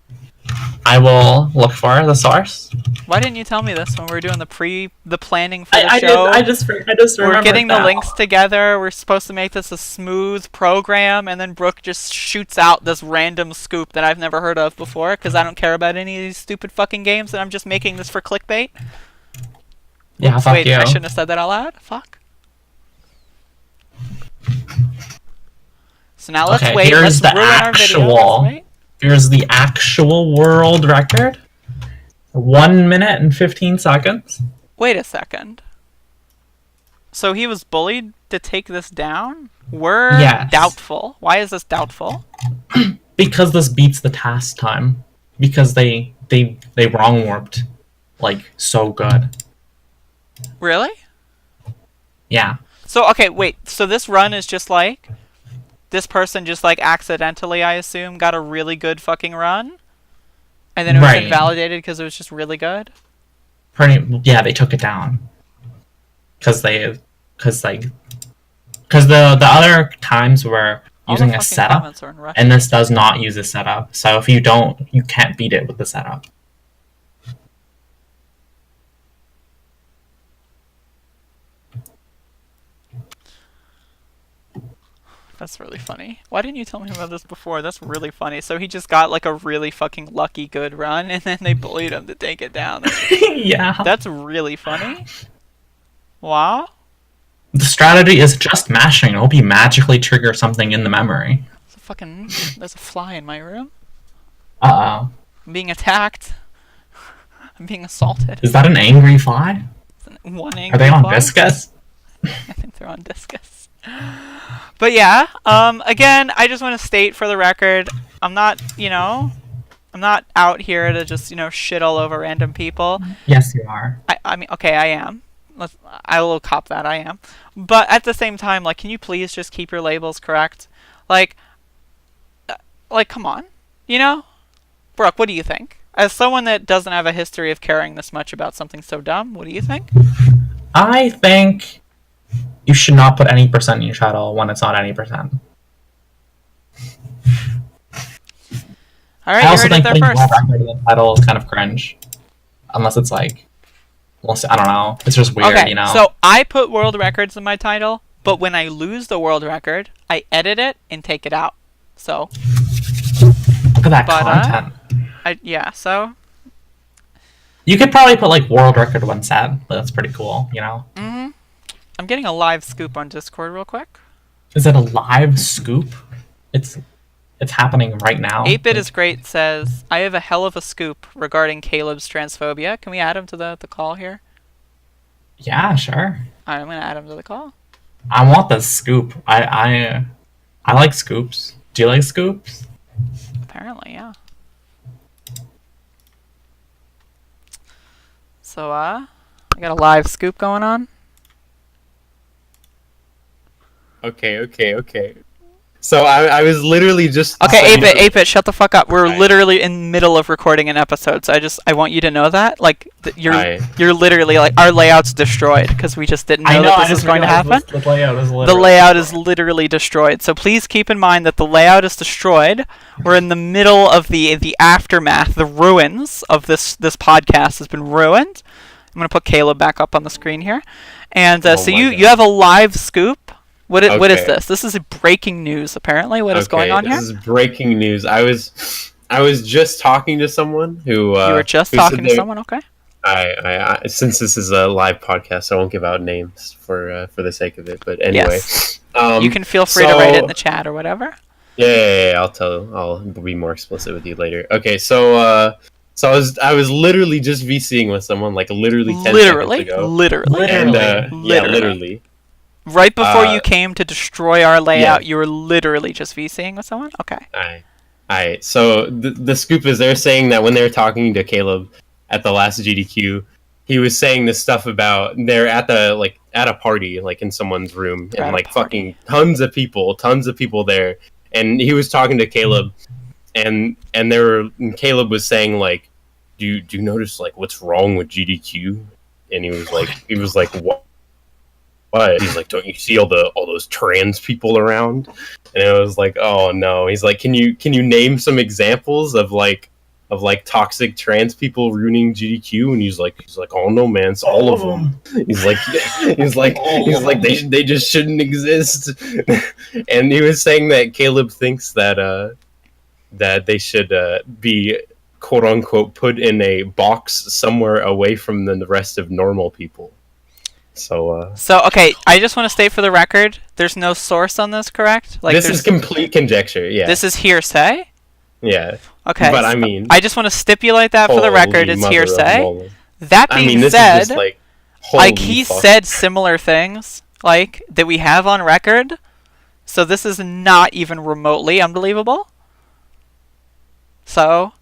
I will look for the source. Why didn't you tell me this when we were doing the planning for the I show? just remembered. We're getting the now. links together. We're supposed to make this a smooth program, and then Brooke just shoots out this random scoop that I've never heard of before, because I don't care about any of these stupid fucking games, and I'm just making this for clickbait. Yeah, fuck Wait, you. I shouldn't have said that out loud. Fuck. So now let's Okay, wait. here's Let's the ruin our video. actual- Let's wait. Here's the actual world record. 1 minute and 15 seconds. Wait a second. So he was bullied to take this down? We're Yes. doubtful. Why is this doubtful? Because this beats the task time. Because they wrong warped like so good. Really? Yeah. So, okay, wait. So this run is just like... This person just, like, accidentally, I assume, got a really good fucking run? And then it was Right. invalidated because it was just really good? Yeah, they took it down because the other times were All the using a fucking setup, comments are in Russian. and this does not use a setup. So if you don't, you can't beat it with the setup. That's really funny. Why didn't you tell me about this before? That's really funny. So he just got like a really fucking lucky good run, and then they bullied him to take it down. Yeah. That's really funny. Wow. The strategy is just mashing. I hope you magically trigger something in the memory. There's a fly in my room. Uh-oh. I'm being attacked. I'm being assaulted. Is that an angry fly? One angry Are they on fly? Discus? I think they're on Discus. But yeah, again, I just want to state for the record, I'm not out here to just, shit all over random people. Yes, you are. I mean, okay, I am. I will cop that, I am. But at the same time, like, can you please just keep your labels correct? Like, come on. Brooke, what do you think? As someone that doesn't have a history of caring this much about something so dumb, what do you think? I think you should not put any percent in your title when it's not any percent. Alright, I you also heard it think there putting first. world record in the title is kind of cringe. Unless it's like, I don't know. It's just weird, Okay, so I put world records in my title, but when I lose the world record, I edit it and take it out. So, look at that but, content. So You could probably put like world record when set. That's pretty cool, I'm getting a live scoop on Discord real quick. Is it a live scoop? It's happening right now. 8-Bit is Great says, I have a hell of a scoop regarding Caleb's transphobia. Can we add him to the call here? Yeah, sure. Alright, I'm gonna add him to the call. I want the scoop. I like scoops. Do you like scoops? Apparently, yeah. So, I got a live scoop going on. Okay. So I was literally just... Okay, 8-Bit, shut the fuck up. We're Right. literally in the middle of recording an episode, so I want you to know that. Like, you're literally, like, our layout's destroyed, because we just didn't know that this is going to happen. The layout is literally destroyed, so please keep in mind that the layout is destroyed. We're in the middle of the aftermath, the ruins of this podcast has been ruined. I'm going to put Caleb back up on the screen here. And so you have a live scoop. What is this? This is breaking news, apparently. What is going on here? This is breaking news. I was just talking to someone who... you were just talking to someone? Okay. I since this is a live podcast, I won't give out names for the sake of it. But anyway, yes. You can feel free to write it in the chat or whatever. Yeah. I'll be more explicit with you later. Okay, so I was literally just VCing with someone, like literally 10 seconds ago. Literally. Right before you came to destroy our layout, you were literally just VCing with someone? Okay. Alright. So the scoop is they're saying that when they were talking to Caleb at the last GDQ, he was saying this stuff about they're at a party, like in someone's room, and like fucking tons of people there. And he was talking to Caleb, and Caleb was saying like, do you notice like what's wrong with GDQ? And he was like what? He's like, don't you see all those trans people around? And I was like, oh no. He's like, can you name some examples of toxic trans people ruining GDQ? And he's like, oh no, man, it's all of them. He's like, they just shouldn't exist. And he was saying that Caleb thinks that they should be quote unquote put in a box somewhere away from the rest of normal people. So okay, I just want to state for the record, there's no source on this, correct? Like, this is complete conjecture, yeah. This is hearsay? Yeah. Okay. But I mean... I just want to stipulate that for the record, it's hearsay. That being said, is just like he said similar things, like, that we have on record, so this is not even remotely unbelievable. So,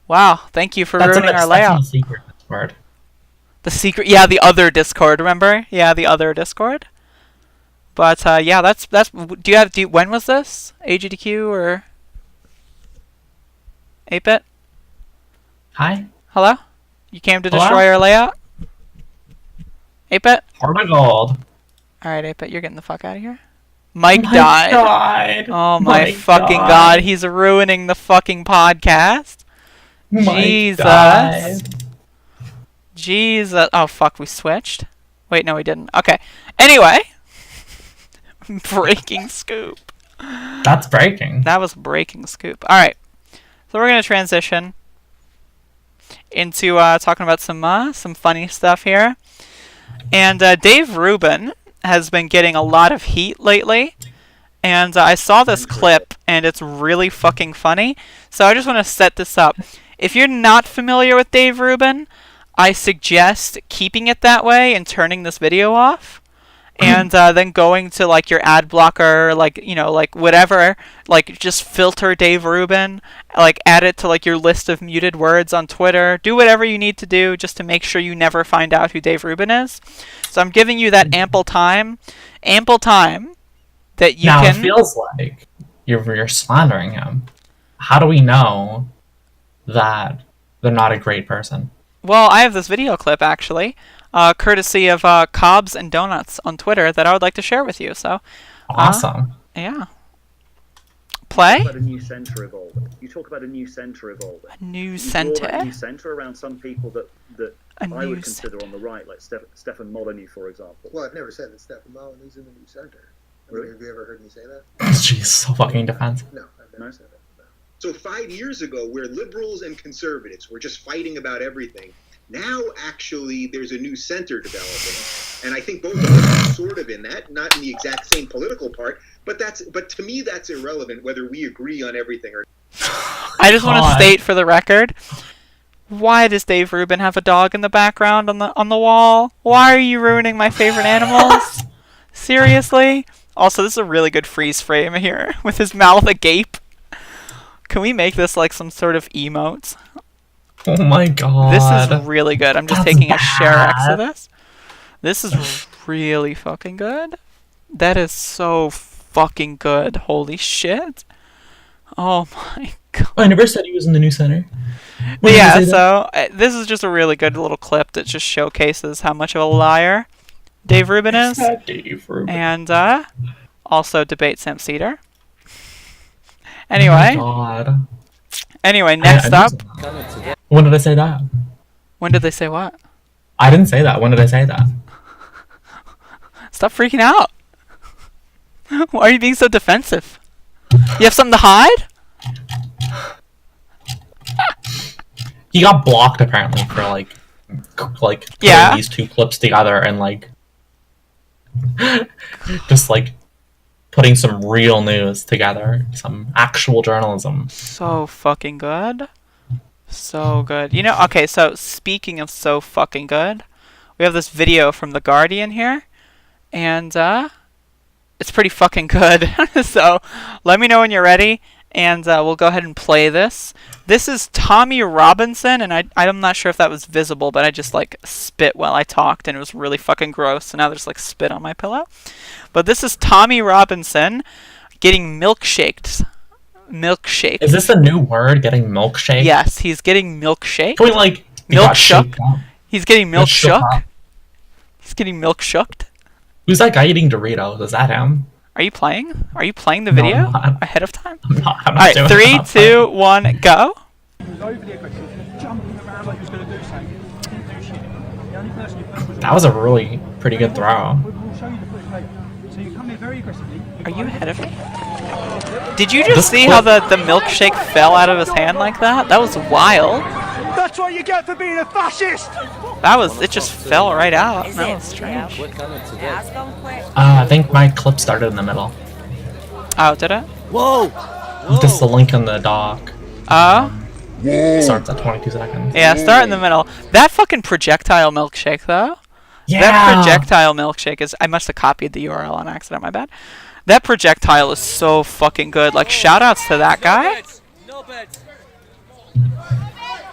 wow, thank you for ruining our layout. That's a secret word. The secret, yeah, the other Discord, remember? Yeah, the other Discord. But, yeah, that's, when was this? AGDQ or 8-Bit? Hi? Hello? You came to destroy our layout? 8-bit? Heart of gold. Alright, 8-bit, you're getting the fuck out of here. Mike Mike died. died. Oh my Mike fucking died. god, he's ruining the fucking podcast. Mike Jesus. died. Jesus. Oh fuck, we switched? Wait, no we didn't. Okay. Anyway. Breaking scoop. That's breaking. That was breaking scoop. Alright. So we're gonna transition into talking about some funny stuff here. And Dave Rubin has been getting a lot of heat lately. And I saw this clip, and it's really fucking funny. So I just want to set this up. If you're not familiar with Dave Rubin, I suggest keeping it that way and turning this video off. And then going to like your ad blocker, like, you know, like whatever, like just filter Dave Rubin, like add it to like your list of muted words on Twitter. Do whatever you need to do just to make sure you never find out who Dave Rubin is. So I'm giving you that ample time that you now, can. it feels like you're slandering him. How do we know that they're not a great person? Well, I have this video clip actually, courtesy of Cobbs and Donuts on Twitter that I would like to share with you. So, Awesome. Yeah. Play. About a new centre evolving. You talk about a new centre evolving. A new You draw centre. that new centre around some people that A I new would consider on the right, like Stefan Molyneux, for example. Well, I've never said that Stefan Molyneux's in the new center. I mean, Really? have you ever heard me say that? Jeez, so fucking defensive. No, I've never No? said that. No. So 5 years ago, where liberals and conservatives were just fighting about everything, now actually there's a new center developing, and I think both of us are sort of in that, not in the exact same political part, but to me that's irrelevant whether we agree on everything or. I just want to God. state for the record, why does Dave Rubin have a dog in the background on the wall? Why are you ruining my favorite animals? Seriously? Also, this is a really good freeze frame here with his mouth agape. Can we make this like some sort of emote? Oh my god. This is really good. I'm just That's taking a share X bad. of this. This is really fucking good. That is so fucking good. Holy shit. Oh my god. I never said he was in the new center. But When did yeah, you say that? so this is just a really good little clip that just showcases how much of a liar Dave Rubin is. Dave Rubin. And also debate Sam Cedar. Oh Anyway, my god. anyway, next I up. When did I say that? When did they say what? I didn't say that. When did I say that? Stop freaking out. Why are you being so defensive? You have something to hide? He got blocked apparently for like putting Yeah. these two clips together and like just like putting some real news together, some actual journalism. So fucking good. So good. You know, okay, so speaking of so fucking good, we have this video from The Guardian here, and it's pretty fucking good. So let me know when you're ready, and we'll go ahead and play this. This is Tommy Robinson, and I'm not sure if that was visible, but I just like spit while I talked, and it was really fucking gross, so now there's like spit on my pillow. But this is Tommy Robinson getting milkshaked. Milkshake. Is this a new word? Getting milkshake? Yes, he's getting milkshake. Can we like he Milk got shook? shaked up? He's getting milk Milk shook shook. up? He's getting milk shooked. Who's that guy eating Doritos? Is that him? Are you playing? Are you playing the No, video I'm not. ahead of time? I'm not All right, doing 3, that. 2, 1, go. That was a really pretty good throw. Are you ahead of me? Did you just This see clip- how the milkshake fell out of his hand like that? That was wild. That's what you get for being a fascist! It just fell right out. That was strange. I think my clip started in the middle. Oh, did it? Whoa! This is the link in the doc. Oh? Starts at 22 seconds. Yeah, start in the middle. That fucking projectile milkshake, though. Yeah. That projectile milkshake is... I must have copied the URL on accident, my bad. That projectile is so fucking good. Like, shoutouts to that guy.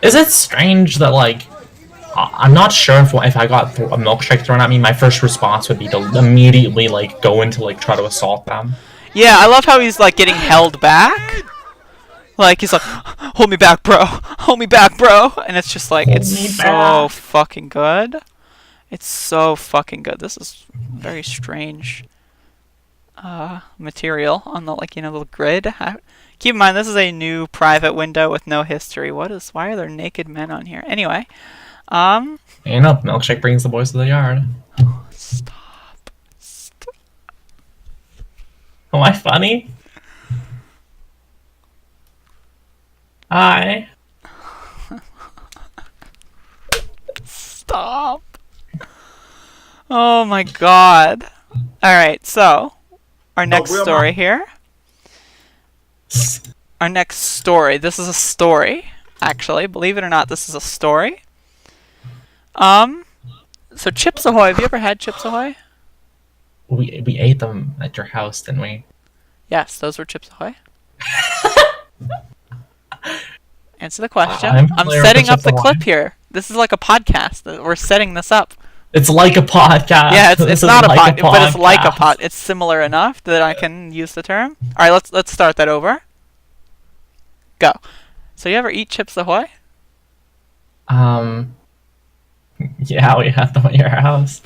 Is it strange that like I'm not sure if I got a milkshake thrown at me, my first response would be to immediately like go into like try to assault them. Yeah, I love how he's like getting held back. Like, he's like, hold me back, bro. Hold me back, bro. And it's just like, it's me so back. fucking good. It's so fucking good. This is very strange material on the, like, little grid. Keep in mind, this is a new private window with no history. Why are there naked men on here? Anyway, milkshake brings the boys to the yard. Stop. Am I funny? Hi. Stop. Oh my god. Alright, so, our next real story here. Our next story. This is a story, actually. Believe it or not, this is a story. So Chips Ahoy. Have you ever had Chips Ahoy? We ate them at your house, didn't we? Yes, those were Chips Ahoy. Answer the question. I'm I'm familiar with setting the up Chips the Ahoy. clip here. This is like a podcast. We're setting this up. It's like a podcast. Yeah, it's This is not a like pod, but it's like a podcast. pod. It's similar enough that I can use the term. All right, let's start that over. Go. So you ever eat Chips Ahoy? Yeah, we had them at your house.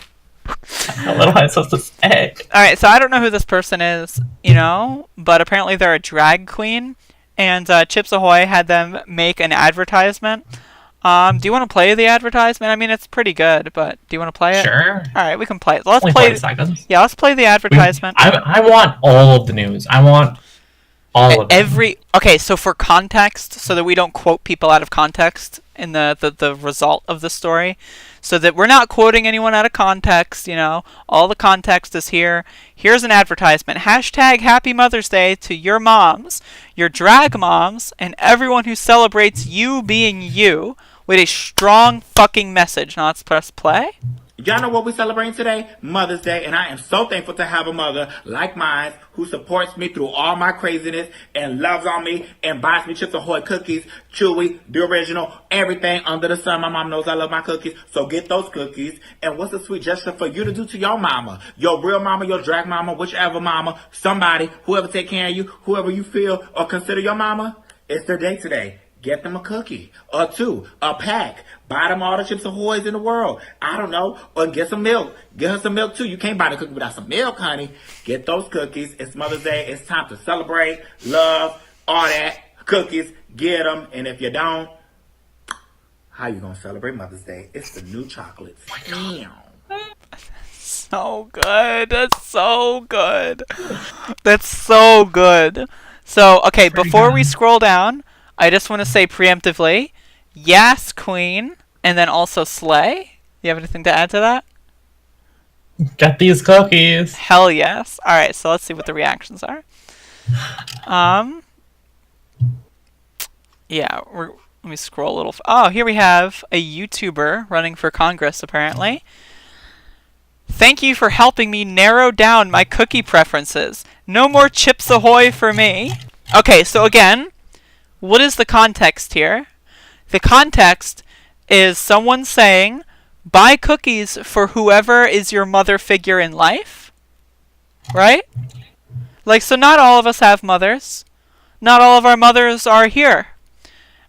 What am I supposed to say? All right, so I don't know who this person is, but apparently they're a drag queen, and Chips Ahoy had them make an advertisement. Do you want to play the advertisement? I mean, it's pretty good, but do you want to play it? Sure. All right, we can play it. Let's Only play. 30 seconds. Yeah, let's play the advertisement. I want all of the news. I want all of it. Okay, so for context, so that we don't quote people out of context in the result of the story, so that we're not quoting anyone out of context, all the context is here. Here's an advertisement. Hashtag Happy Mother's Day to your moms, your drag moms, and everyone who celebrates you being you with a strong fucking message. Now let's press play. Y'all know what we're celebrating today? Mother's Day, and I am so thankful to have a mother like mine who supports me through all my craziness and loves on me and buys me Chips Ahoy cookies, Chewy, the original, everything under the sun. My mom knows I love my cookies, so get those cookies. And what's a sweet gesture for you to do to your mama? Your real mama, your drag mama, whichever mama, somebody, whoever take care of you, whoever you feel or consider your mama, it's their day today. Get them a cookie, or two, a pack. Buy them all the Chips Ahoys in the world. I don't know. Or get some milk. Get her some milk, too. You can't buy the cookie without some milk, honey. Get those cookies. It's Mother's Day. It's time to celebrate, love, all that. Cookies, get them. And if you don't, how you going to celebrate Mother's Day? It's the new chocolates. So good. That's so good. That's so good. So, okay, before we scroll down, I just want to say preemptively, yes, Queen, and then also Slay. You have anything to add to that? Get these cookies. Hell yes. All right, so let's see what the reactions are. Yeah, let me scroll a little. Oh, here we have a YouTuber running for Congress, apparently. Thank you for helping me narrow down my cookie preferences. No more Chips Ahoy for me. Okay, so again, what is the context here? The context is someone saying, buy cookies for whoever is your mother figure in life. Right? Like, so not all of us have mothers. Not all of our mothers are here.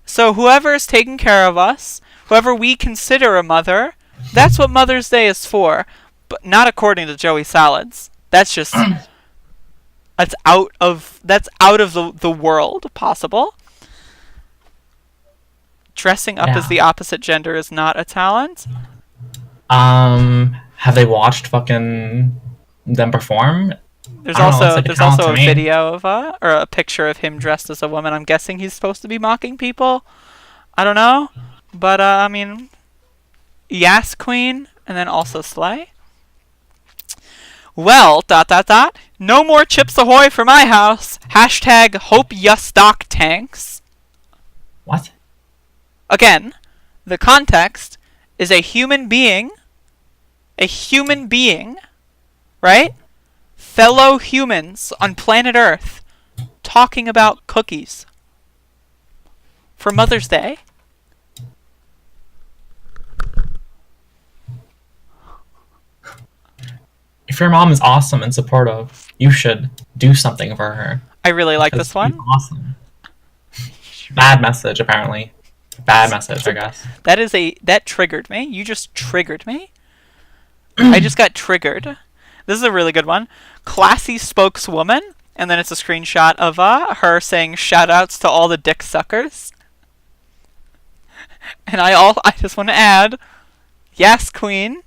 So whoever is taking care of us, whoever we consider a mother, that's what Mother's Day is for. But not according to Joey Salads. That's just... that's out of the world possible. Dressing up as the opposite gender is not a talent. Have they watched fucking them perform? There's I don't know, also it's like a talent to a me. video of or a picture of him dressed as a woman. I'm guessing he's supposed to be mocking people. I don't know, but I mean, yes, Queen, and then also Slay. Well, ... No more Chips Ahoy for my house. Hashtag hope ya stock tanks. What? Again, the context is a human being, right? Fellow humans on planet Earth talking about cookies for Mother's Day. If your mom is awesome and supportive, you should do something for her. I really like this She's one. awesome. Bad message, apparently. Bad message, I guess. That triggered me. You just triggered me. I just got triggered. This is a really good one. Classy spokeswoman, and then it's a screenshot of her saying shoutouts to all the dick suckers. And I just want to add, yes, queen,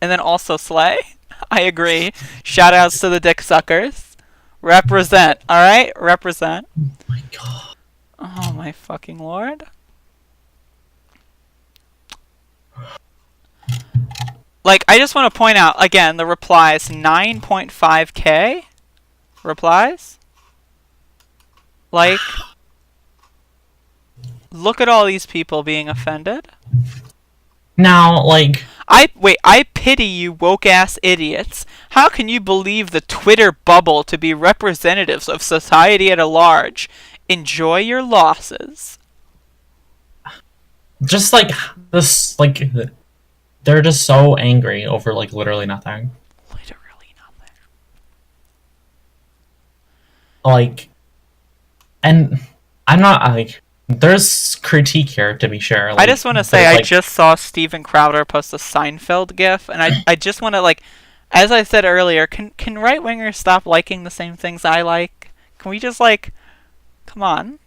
and then also slay. I agree. Shoutouts to the dick suckers. Represent, all right? Represent. Oh my god. Oh my fucking lord. Like, I just want to point out, again, the replies, 9.5k replies. Like, look at all these people being offended. Now, like... I pity you woke-ass idiots. How can you believe the Twitter bubble to be representatives of society at large? Enjoy your losses. Just, like, this, like... They're just so angry over, like, literally nothing. Literally nothing. Like... And... I'm not, like... There's critique here, to be sure. Like, I just want to say, I just saw Steven Crowder post a Seinfeld gif, and I just want to, like... As I said earlier, can right-wingers stop liking the same things I like? Can we just, like... Come on.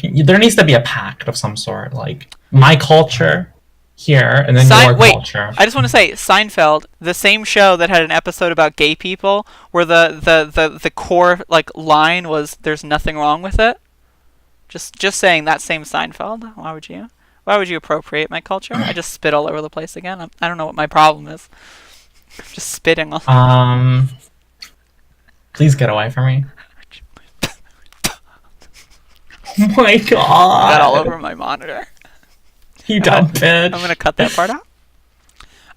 There needs to be a pact of some sort. Like, my culture... here, and then your culture. I just want to say, Seinfeld, the same show that had an episode about gay people, where the core like line was, "There's nothing wrong with it." Just saying, that same Seinfeld. Why would you appropriate my culture? I just spit all over the place again. I don't know what my problem is. I'm just spitting all. Please get away from me. Oh my god! Got all over my monitor. You dumb bitch. I'm gonna cut that part out.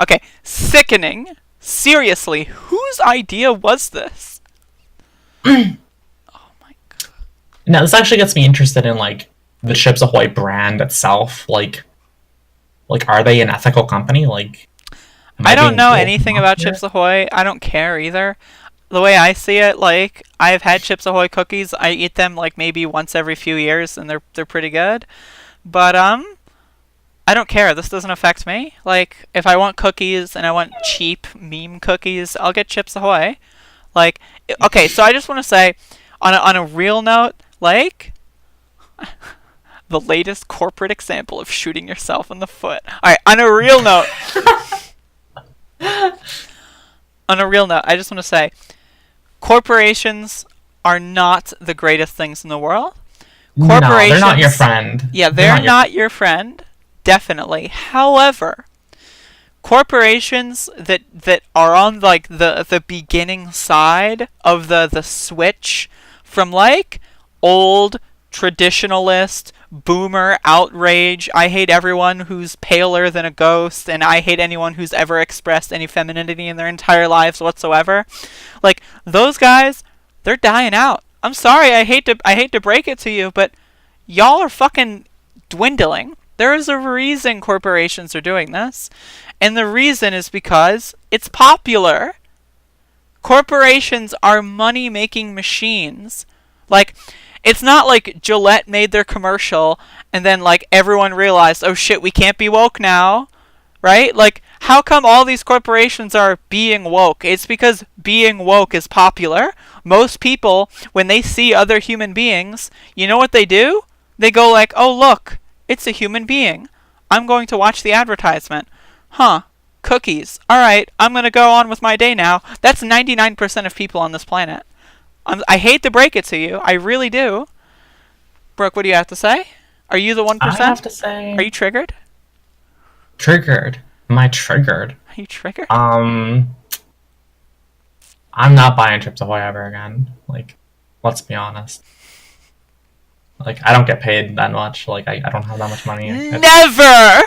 Okay, sickening. Seriously, whose idea was this? Oh my god. Now, this actually gets me interested in, like, the Chips Ahoy brand itself. Like, are they an ethical company? Like, I don't know anything about Chips Ahoy. I don't care either. The way I see it, like, I've had Chips Ahoy cookies. I eat them, like, maybe once every few years, and they're pretty good. But, I don't care. This doesn't affect me. Like, if I want cookies and I want cheap meme cookies, I'll get Chips Ahoy. Like, okay, so I just want to say, on a real note, like, the latest corporate example of shooting yourself in the foot. Alright, on a real note, I just want to say, corporations are not the greatest things in the world. No, they're not your friend. Yeah, they're not your friend. Definitely. However, corporations that are on, like, the beginning side of the switch from, like, old traditionalist boomer outrage, I hate everyone who's paler than a ghost, and I hate anyone who's ever expressed any femininity in their entire lives whatsoever. Like, those guys, they're dying out. I'm sorry, I hate to break it to you, but y'all are fucking dwindling. There is a reason corporations are doing this, and the reason is because it's popular. Corporations are money-making machines. Like, it's not like Gillette made their commercial, and then, like, everyone realized, oh shit, we can't be woke now, right? Like, how come all these corporations are being woke? It's because being woke is popular. Most people, when they see other human beings, you know what they do? They go like, oh look, it's a human being. I'm going to watch the advertisement. Huh. Cookies. Alright, I'm going to go on with my day now. That's 99% of people on this planet. I hate to break it to you. I really do. Brooke, what do you have to say? Are you the 1%? I have to say... Are you triggered? Triggered? Am I triggered? Are you triggered? I'm not buying Chips Ahoy ever again. Like, let's be honest. Like, I don't get paid that much. Like, I don't have that much money. Never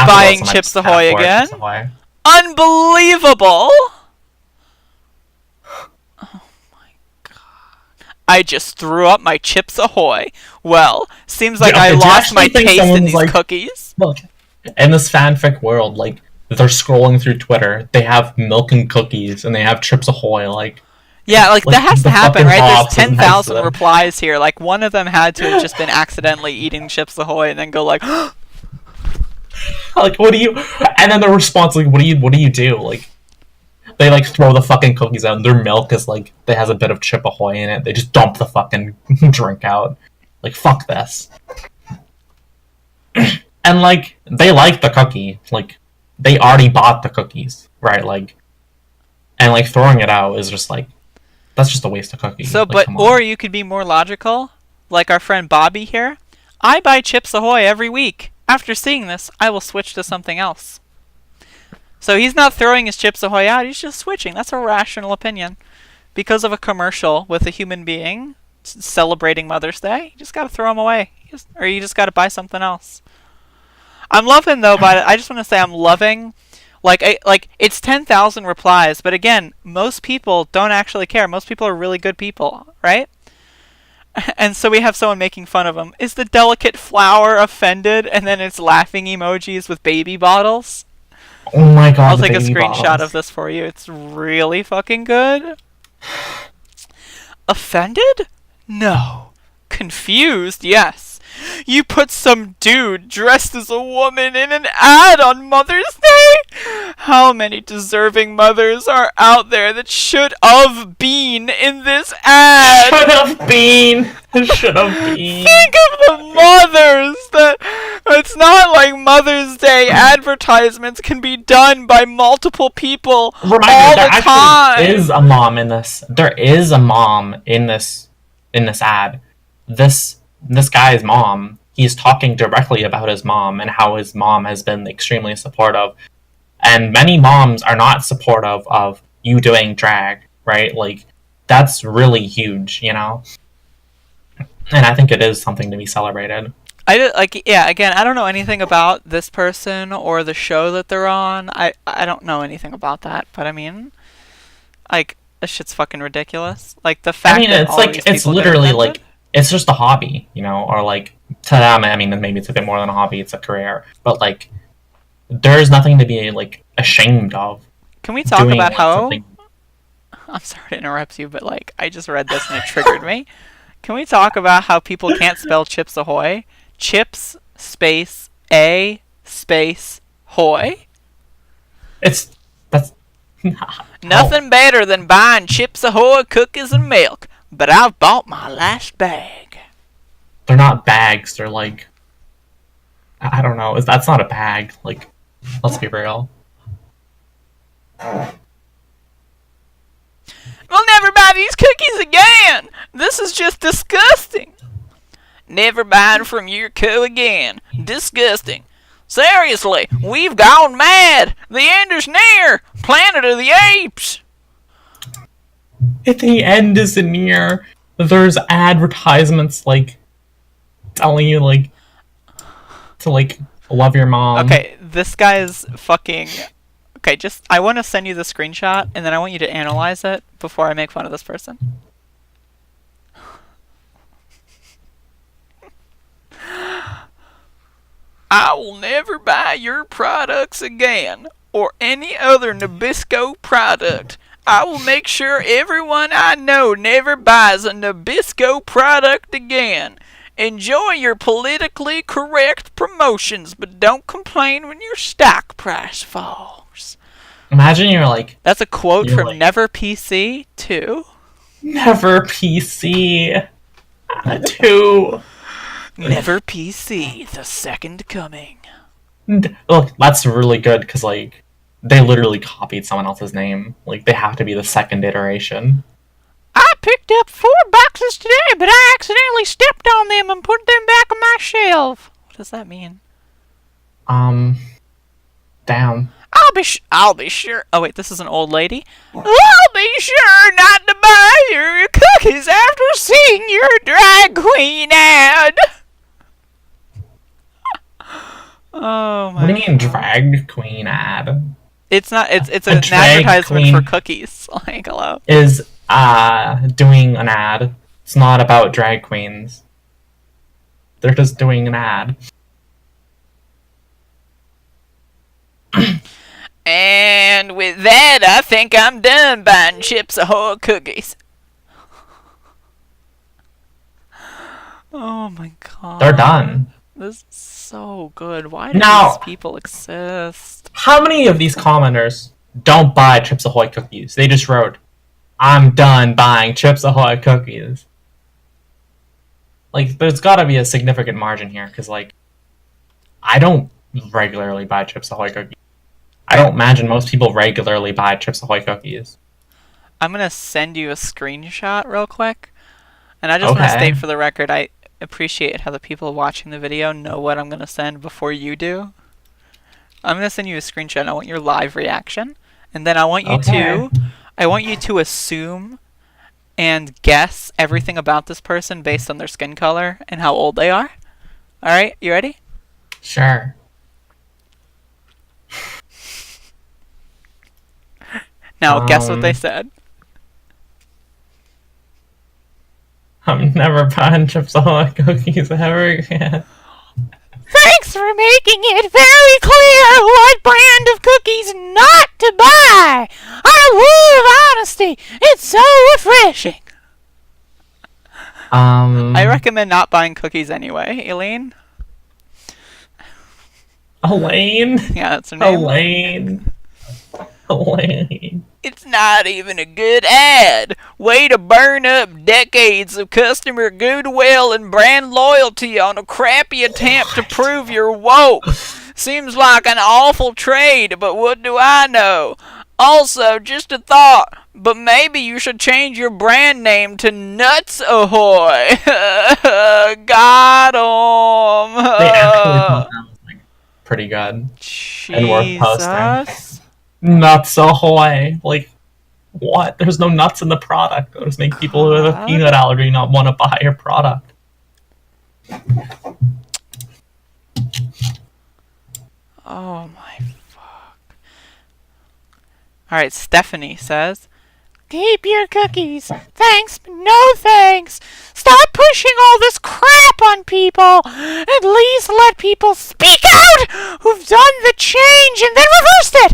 buying Chips Ahoy again. Chips Ahoy. Unbelievable! Oh my god. I just threw up my Chips Ahoy. Well, seems like I lost my taste in these cookies. Look, in this fanfic world, like, they're scrolling through Twitter, they have milk and cookies, and they have Chips Ahoy, like... Yeah, like that has to the happen, fucking right? There's boss is next to 10,000 them. replies here. Like one of them had to have just been accidentally eating Chips Ahoy and then go like, Like, what do you? And then the response, like, what do you do? Like, they like throw the fucking cookies out, and their milk is like, it has a bit of Chip Ahoy in it. They just dump the fucking drink out. Like, fuck this. And like, they like the cookie. Like, they already bought the cookies, right? Like, and like throwing it out is just like, that's just a waste of cookies. so, Like, but, come on. or you could be more logical, like our friend Bobby here. I buy Chips Ahoy every week. After seeing this, I will switch to something else. So he's not throwing his Chips Ahoy out, he's just switching. That's a rational opinion. Because of a commercial with a human being celebrating Mother's Day, you just gotta throw them away. Or you just gotta buy something else. I'm loving, though, but I just want to say I'm loving... Like it's 10,000 replies, but again, most people don't actually care. Most people are really good people, right? And so we have someone making fun of him. Is the delicate flower offended? And then it's laughing emojis with baby bottles. Oh my god, I'll the take a baby screenshot bottles. of this for you. It's really fucking good. Offended? No. Confused? Yes. You put some dude dressed as a woman in an ad on Mother's Day? How many deserving mothers are out there that should have been in this ad? Should have been. Should have been. Think of the mothers that it's not like Mother's Day advertisements can be done by multiple people all There the time. actually is a mom in this. There is a mom in this ad. This guy's mom, he's talking directly about his mom and how his mom has been extremely supportive. And many moms are not supportive of you doing drag, right? Like, that's really huge, you know? And I think it is something to be celebrated. Again, I don't know anything about this person or the show that they're on. I don't know anything about that, but I mean, like, this shit's fucking ridiculous. Like, the fact that it's all like, these it's people get literally offended? like, it's just a hobby, you know? Or like, to them, I mean, maybe it's a bit more than a hobby, it's a career. But like, there's nothing to be, like, ashamed of. Can we talk doing, about like, how... something- I'm sorry to interrupt you, but, like, I just read this and it triggered me. Can we talk about how people can't spell Chips Ahoy? Chips, space, A, space, hoy? That's... Nothing better than buying Chips Ahoy cookies and milk, but I've bought my last bag. They're not bags, they're like... I don't know, that's not a bag. Like, let's be real. We'll never buy these cookies again! This is just disgusting! Never buying from your co again. Disgusting. Seriously, we've gone mad! The end is near! Planet of the Apes! If the end is near, there's advertisements, like, telling you, like, to, like, love your mom. Okay, this guy's fucking... Okay, I want to send you the screenshot, and then I want you to analyze it before I make fun of this person. I will never buy your products again, or any other Nabisco product. I will make sure everyone I know never buys a Nabisco product again. Enjoy your politically correct promotions, but don't complain when your stock price falls. Imagine you're like... That's a quote You're from like- Never PC 2. Never PC. 2. Never PC, the second coming. Look, that's really good, because, like, they literally copied someone else's name. Like, they have to be the second iteration. I picked up 4 boxes today, but I accidentally stepped on them and put them back on my shelf. What does that mean? Damn. I'll be sure. Oh wait, this is an old lady. I'll be sure not to buy your cookies after seeing your drag queen ad. Oh my! What do you mean, drag queen ad? It's not. It's A an drag advertisement queen for cookies. Like, hello. Is doing an ad. It's not about drag queens. They're just doing an ad. And with that, I think I'm done buying Chips Ahoy cookies. Oh my god. They're done. This is so good. Why do Now- these people exist? How many of these commenters don't buy Chips Ahoy cookies? They just wrote, "I'm done buying Chips Ahoy cookies." Like, there's got to be a significant margin here, because, like, I don't regularly buy Chips Ahoy cookies. I don't imagine most people regularly buy Chips Ahoy cookies. I'm gonna send you a screenshot real quick. And I just want to Okay. state for the record, I appreciate how the people watching the video know what I'm gonna send before you do. I'm gonna send you a screenshot. I want your live reaction. And then I want you to assume and guess everything about this person based on their skin color and how old they are. Alright, you ready? Sure. Now guess what they said. I'm never buying Chips Ahoy cookies ever again. Thanks for making it very clear what brand of cookies not to buy. I love honesty. It's so refreshing. I recommend not buying cookies anyway. Elaine? Elaine? Yeah, that's her name. Elaine. It's not even a good ad. Way to burn up decades of customer goodwill and brand loyalty on a crappy attempt to prove you're woke. Seems like an awful trade, but what do I know? Also, just a thought, but maybe you should change your brand name to Nuts Ahoy. Got 'em. They actually thought that was, like, pretty good. And worth posting. Jesus. Nuts Ahoy. Like, what? There's no nuts in the product. It'll just make people who have a peanut allergy not want to buy your product. Oh my fuck. Alright, Stephanie says, keep your cookies. Thanks, but no thanks. Stop pushing all this crap on people. At least let people speak out who've done the change and then reversed it.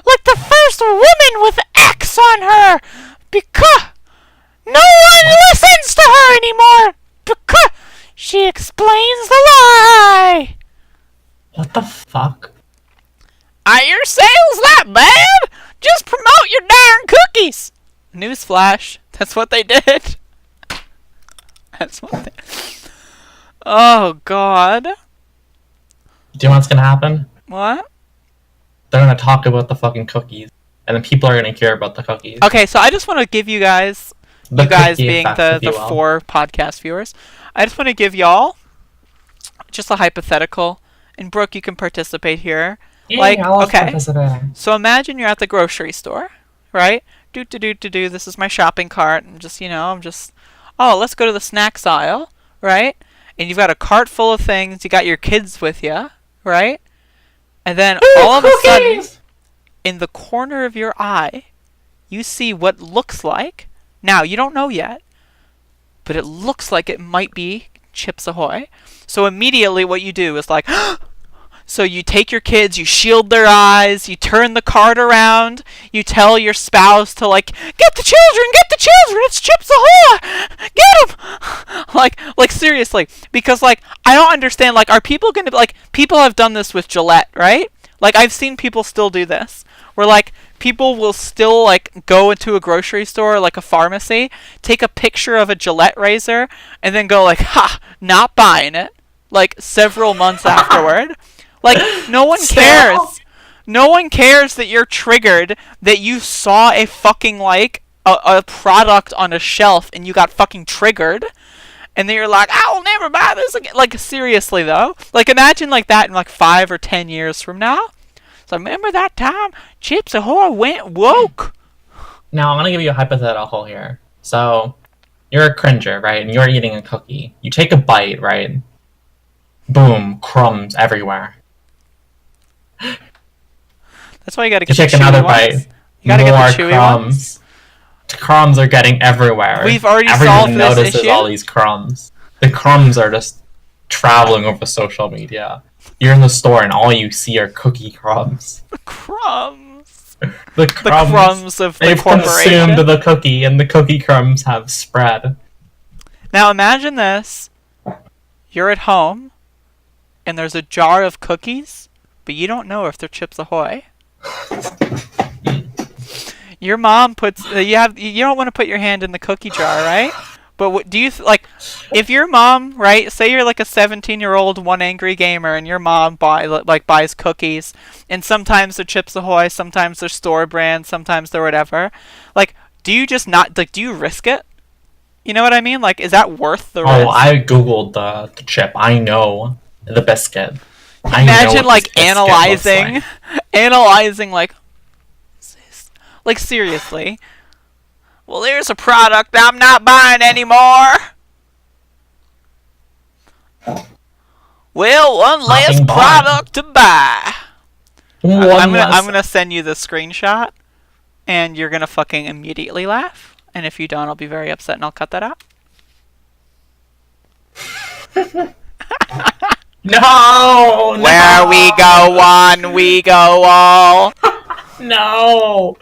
Like the first woman with X on her. Because no one listens to her anymore. Because she explains the lie. What the fuck? Are your sales that bad? Just promote your darn cookies! Newsflash. That's what they did. That's what they... Oh, God. Do you know what's gonna happen? What? They're gonna talk about the fucking cookies. And then people are gonna care about the cookies. Okay, so I just want to give you guys, The you guys cookie being effect, the if you will. 4 podcast viewers, I just want to give y'all just a hypothetical. And Brooke, you can participate here. Yeah, Like, I love okay. participating. So imagine you're at the grocery store, right? This is my shopping cart. And just, oh, let's go to the snacks aisle, right? And you've got a cart full of things. You got your kids with you, right? And then all of a sudden, in the corner of your eye, you see what looks like, now you don't know yet, but it looks like it might be Chips Ahoy. So immediately what you do is like, so you take your kids, you shield their eyes, you turn the cart around, you tell your spouse to like, get the children, it's Chips Ahoy, get them! Like seriously, because like, I don't understand, like, are people gonna, like, people have done this with Gillette, right? Like, I've seen people still do this, where like, people will still like go into a grocery store, like a pharmacy, take a picture of a Gillette razor, and then go like, ha, not buying it, like several months afterward. Like, no one cares. No one cares that you're triggered, that you saw a fucking like a product on a shelf and you got fucking triggered. And then you're like, I'll never buy this again. Like, seriously though. Like, imagine like that in like 5 or 10 years from now. So remember that time Chips Ahoy went woke? Now, I'm gonna give you a hypothetical here. So, you're a cringer, right? And you're eating a cookie. You take a bite, right? Boom, crumbs everywhere. That's why you gotta You get the take another chewy bite. ones. You gotta more get the chewy crumbs. ones. Crumbs are getting everywhere. We've already Everyone solved this notices issue. all these crumbs. The crumbs are just traveling over social media. You're in the store and all you see are cookie crumbs. The crumbs. The crumbs of the They've corporation. consumed the cookie, and the cookie crumbs have spread. Now imagine this. You're at home, and there's a jar of cookies, but you don't know if they're Chips Ahoy. Your mom puts you don't want to put your hand in the cookie jar, right? But what do you like if your mom, right? Say you're like a 17-year-old one angry gamer, and your mom buys cookies, and sometimes they're Chips Ahoy, sometimes they're store brand, sometimes they're whatever. Like, do you just not do you risk it? You know what I mean? Like, is that worth the risk? Oh, I googled the chip. I know the biscuit. Imagine like analyzing like seriously. Well, there's a product I'm not buying anymore. Well, one less product to buy. I'm gonna send you the screenshot, and you're gonna fucking immediately laugh. And if you don't, I'll be very upset, and I'll cut that out. No! Where we go one, we go all. No!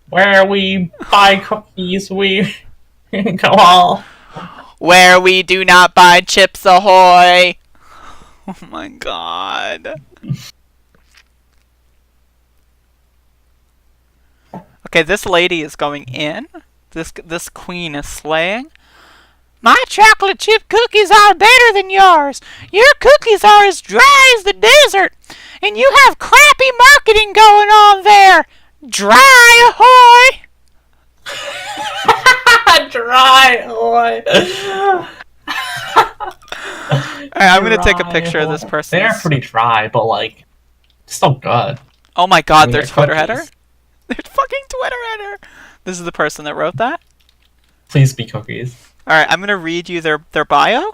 Where we buy cookies, we go all. Where we do not buy Chips Ahoy. Oh my god. Okay, this lady is going in. This queen is slaying. My chocolate chip cookies are better than yours. Your cookies are as dry as the desert. And you have crappy marketing going on there. Dry ahoy! Dry ahoy! Alright, I'm gonna take a picture of this person. They're pretty dry, but like, still good. Oh my god, their Twitter header? Their fucking Twitter header! This is the person that wrote that? Please be cookies. Alright, I'm gonna read you their bio.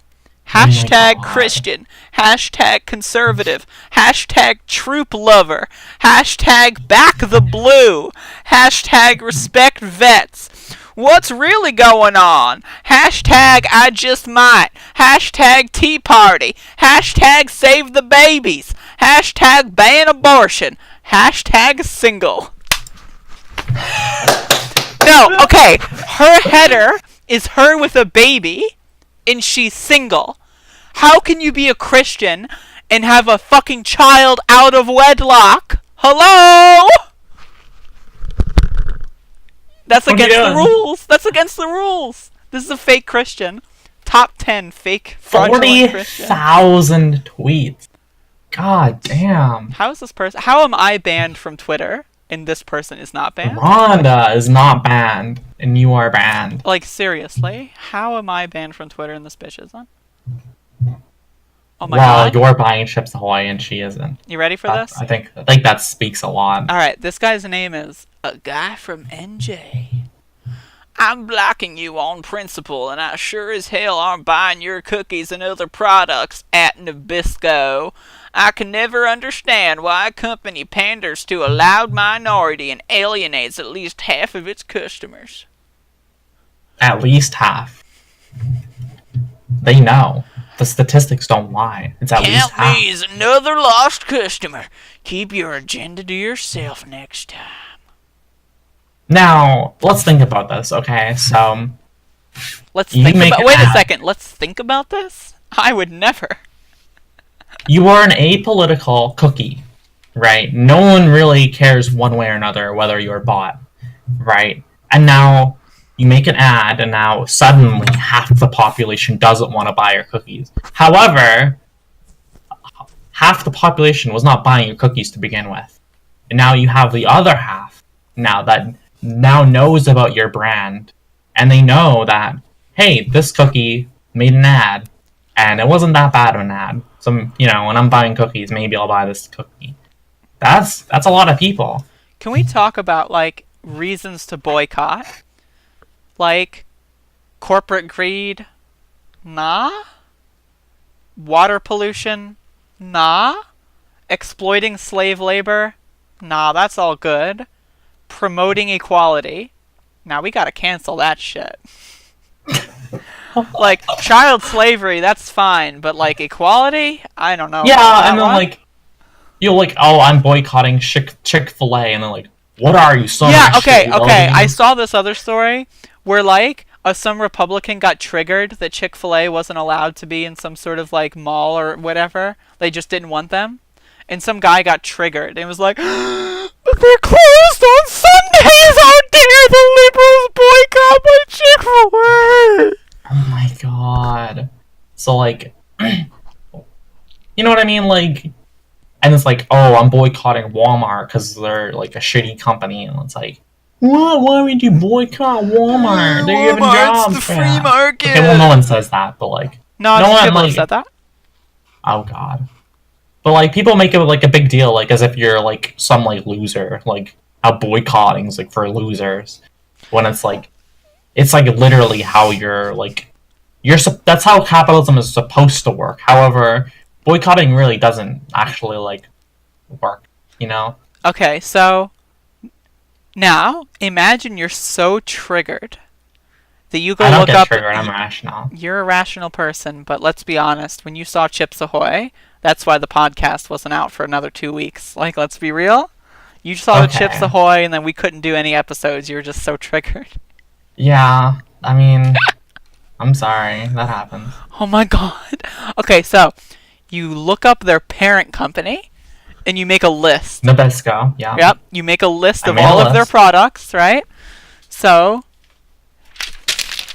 Hashtag Christian. Hashtag conservative. Hashtag troop lover. Hashtag back the blue. Hashtag respect vets. What's really going on? Hashtag I just might. Hashtag tea party. Hashtag save the babies. Hashtag ban abortion. Hashtag single. No, okay. Her header is her with a baby, and she's single. How can you be a Christian and have a fucking child out of wedlock? Hello? That's against the rules. That's against the rules. This is a fake Christian. Top 10 fake fraudulent Christian. 40,000 tweets. God damn. How is this person? How am I banned from Twitter and this person is not banned? Rhonda is not banned, and you are banned. Like, seriously? How am I banned from Twitter and this bitch isn't? Oh my god. Well, you're buying Chips Ahoy and she isn't. You ready for this? I think that speaks a lot. Alright, this guy's name is a guy from NJ. I'm blocking you on principle, and I sure as hell aren't buying your cookies and other products at Nabisco. I can never understand why a company panders to a loud minority and alienates at least half of its customers. At least half. They know. The statistics don't lie. It's at least half. Count me as another lost customer. Keep your agenda to yourself next time. Now, let's think about this, okay? So, wait a second. Let's think about this? I would never. You are an apolitical cookie, right? No one really cares one way or another whether you're bought, right? And now you make an ad, and now suddenly half the population doesn't want to buy your cookies. However, half the population was not buying your cookies to begin with. And now you have the other half that now knows about your brand, and they know that, hey, this cookie made an ad, and it wasn't that bad of an ad. So, when I'm buying cookies, maybe I'll buy this cookie. That's a lot of people. Can we talk about, like, reasons to boycott? Like, corporate greed? Nah. Water pollution? Nah. Exploiting slave labor? Nah, that's all good. Promoting equality? Now we gotta cancel that shit. Like, child slavery, that's fine, but, like, equality? I don't know. Yeah, and then, like, you're like, oh, I'm boycotting Chick-fil-A, and then, like, what are you, some Yeah, actually okay. I loving? saw this other story where, like, some Republican got triggered that Chick-fil-A wasn't allowed to be in some sort of, like, mall or whatever. They just didn't want them. And some guy got triggered and was like, but they're closed on Sundays! How dare the liberals boycott my Chick-fil-A! Oh my god. So, like, you know what I mean? Like, and it's like, oh, I'm boycotting Walmart because they're, like, a shitty company. And it's like, what? Why would you boycott Walmart? They're giving jobs. The free market! Okay, well, no one says that, but, like, No, no some one, people have like, said that. oh god. But, like, people make it, like, a big deal, like, as if you're, like, some, like, loser. Like, how boycotting's, like, for losers. When it's, like, literally how you're, like, that's how capitalism is supposed to work. However, boycotting really doesn't actually, like, work, you know? Okay, so now imagine you're so triggered that you go I don't look get up. triggered, I'm rational. You're a rational person, but let's be honest. When you saw Chips Ahoy, that's why the podcast wasn't out for another 2 weeks. Like, let's be real. You saw the Chips Okay. Ahoy, and then we couldn't do any episodes. You were just so triggered. Yeah, I mean, I'm sorry, that happens. Oh my god. Okay, so you look up their parent company, and you make a list. Nabisco, yeah. Yep, you make a list I of made a all of their list. products, right? So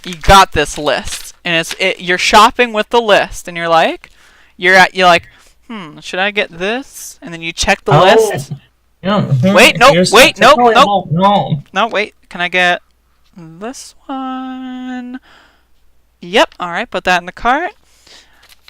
you got this list, and you're shopping with the list, and you're like, should I get this? And then you check the list. Yeah. Wait, nope, You're wait, so nope, terrible. No. No, wait, can I get this one? Yep, alright, put that in the cart.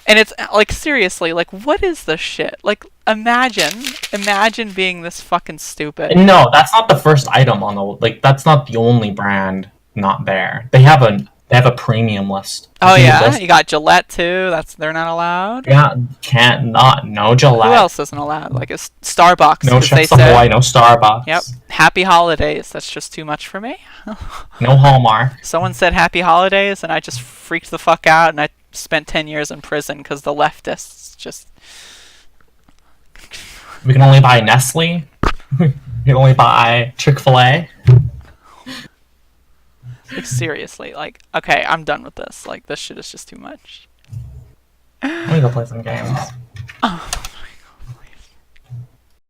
And it's, like, seriously, like, what is this shit? Like, imagine being this fucking stupid. No, that's not the first item on the, like, that's not the only brand not there. They have a premium list. Oh Premium yeah, list. you got Gillette too. They're not allowed. Yeah, no Gillette. Who else isn't allowed? Like it's Starbucks. No 'cause they Chips Ahoy, said, no Starbucks. Yep. Happy holidays. That's just too much for me. No Hallmark. Someone said happy holidays, and I just freaked the fuck out, and I spent 10 years in prison because the leftists just. We can only buy Nestle. We can only buy Chick-fil-A. Like, seriously, like, okay, I'm done with this. Like, this shit is just too much. Let me go play some games.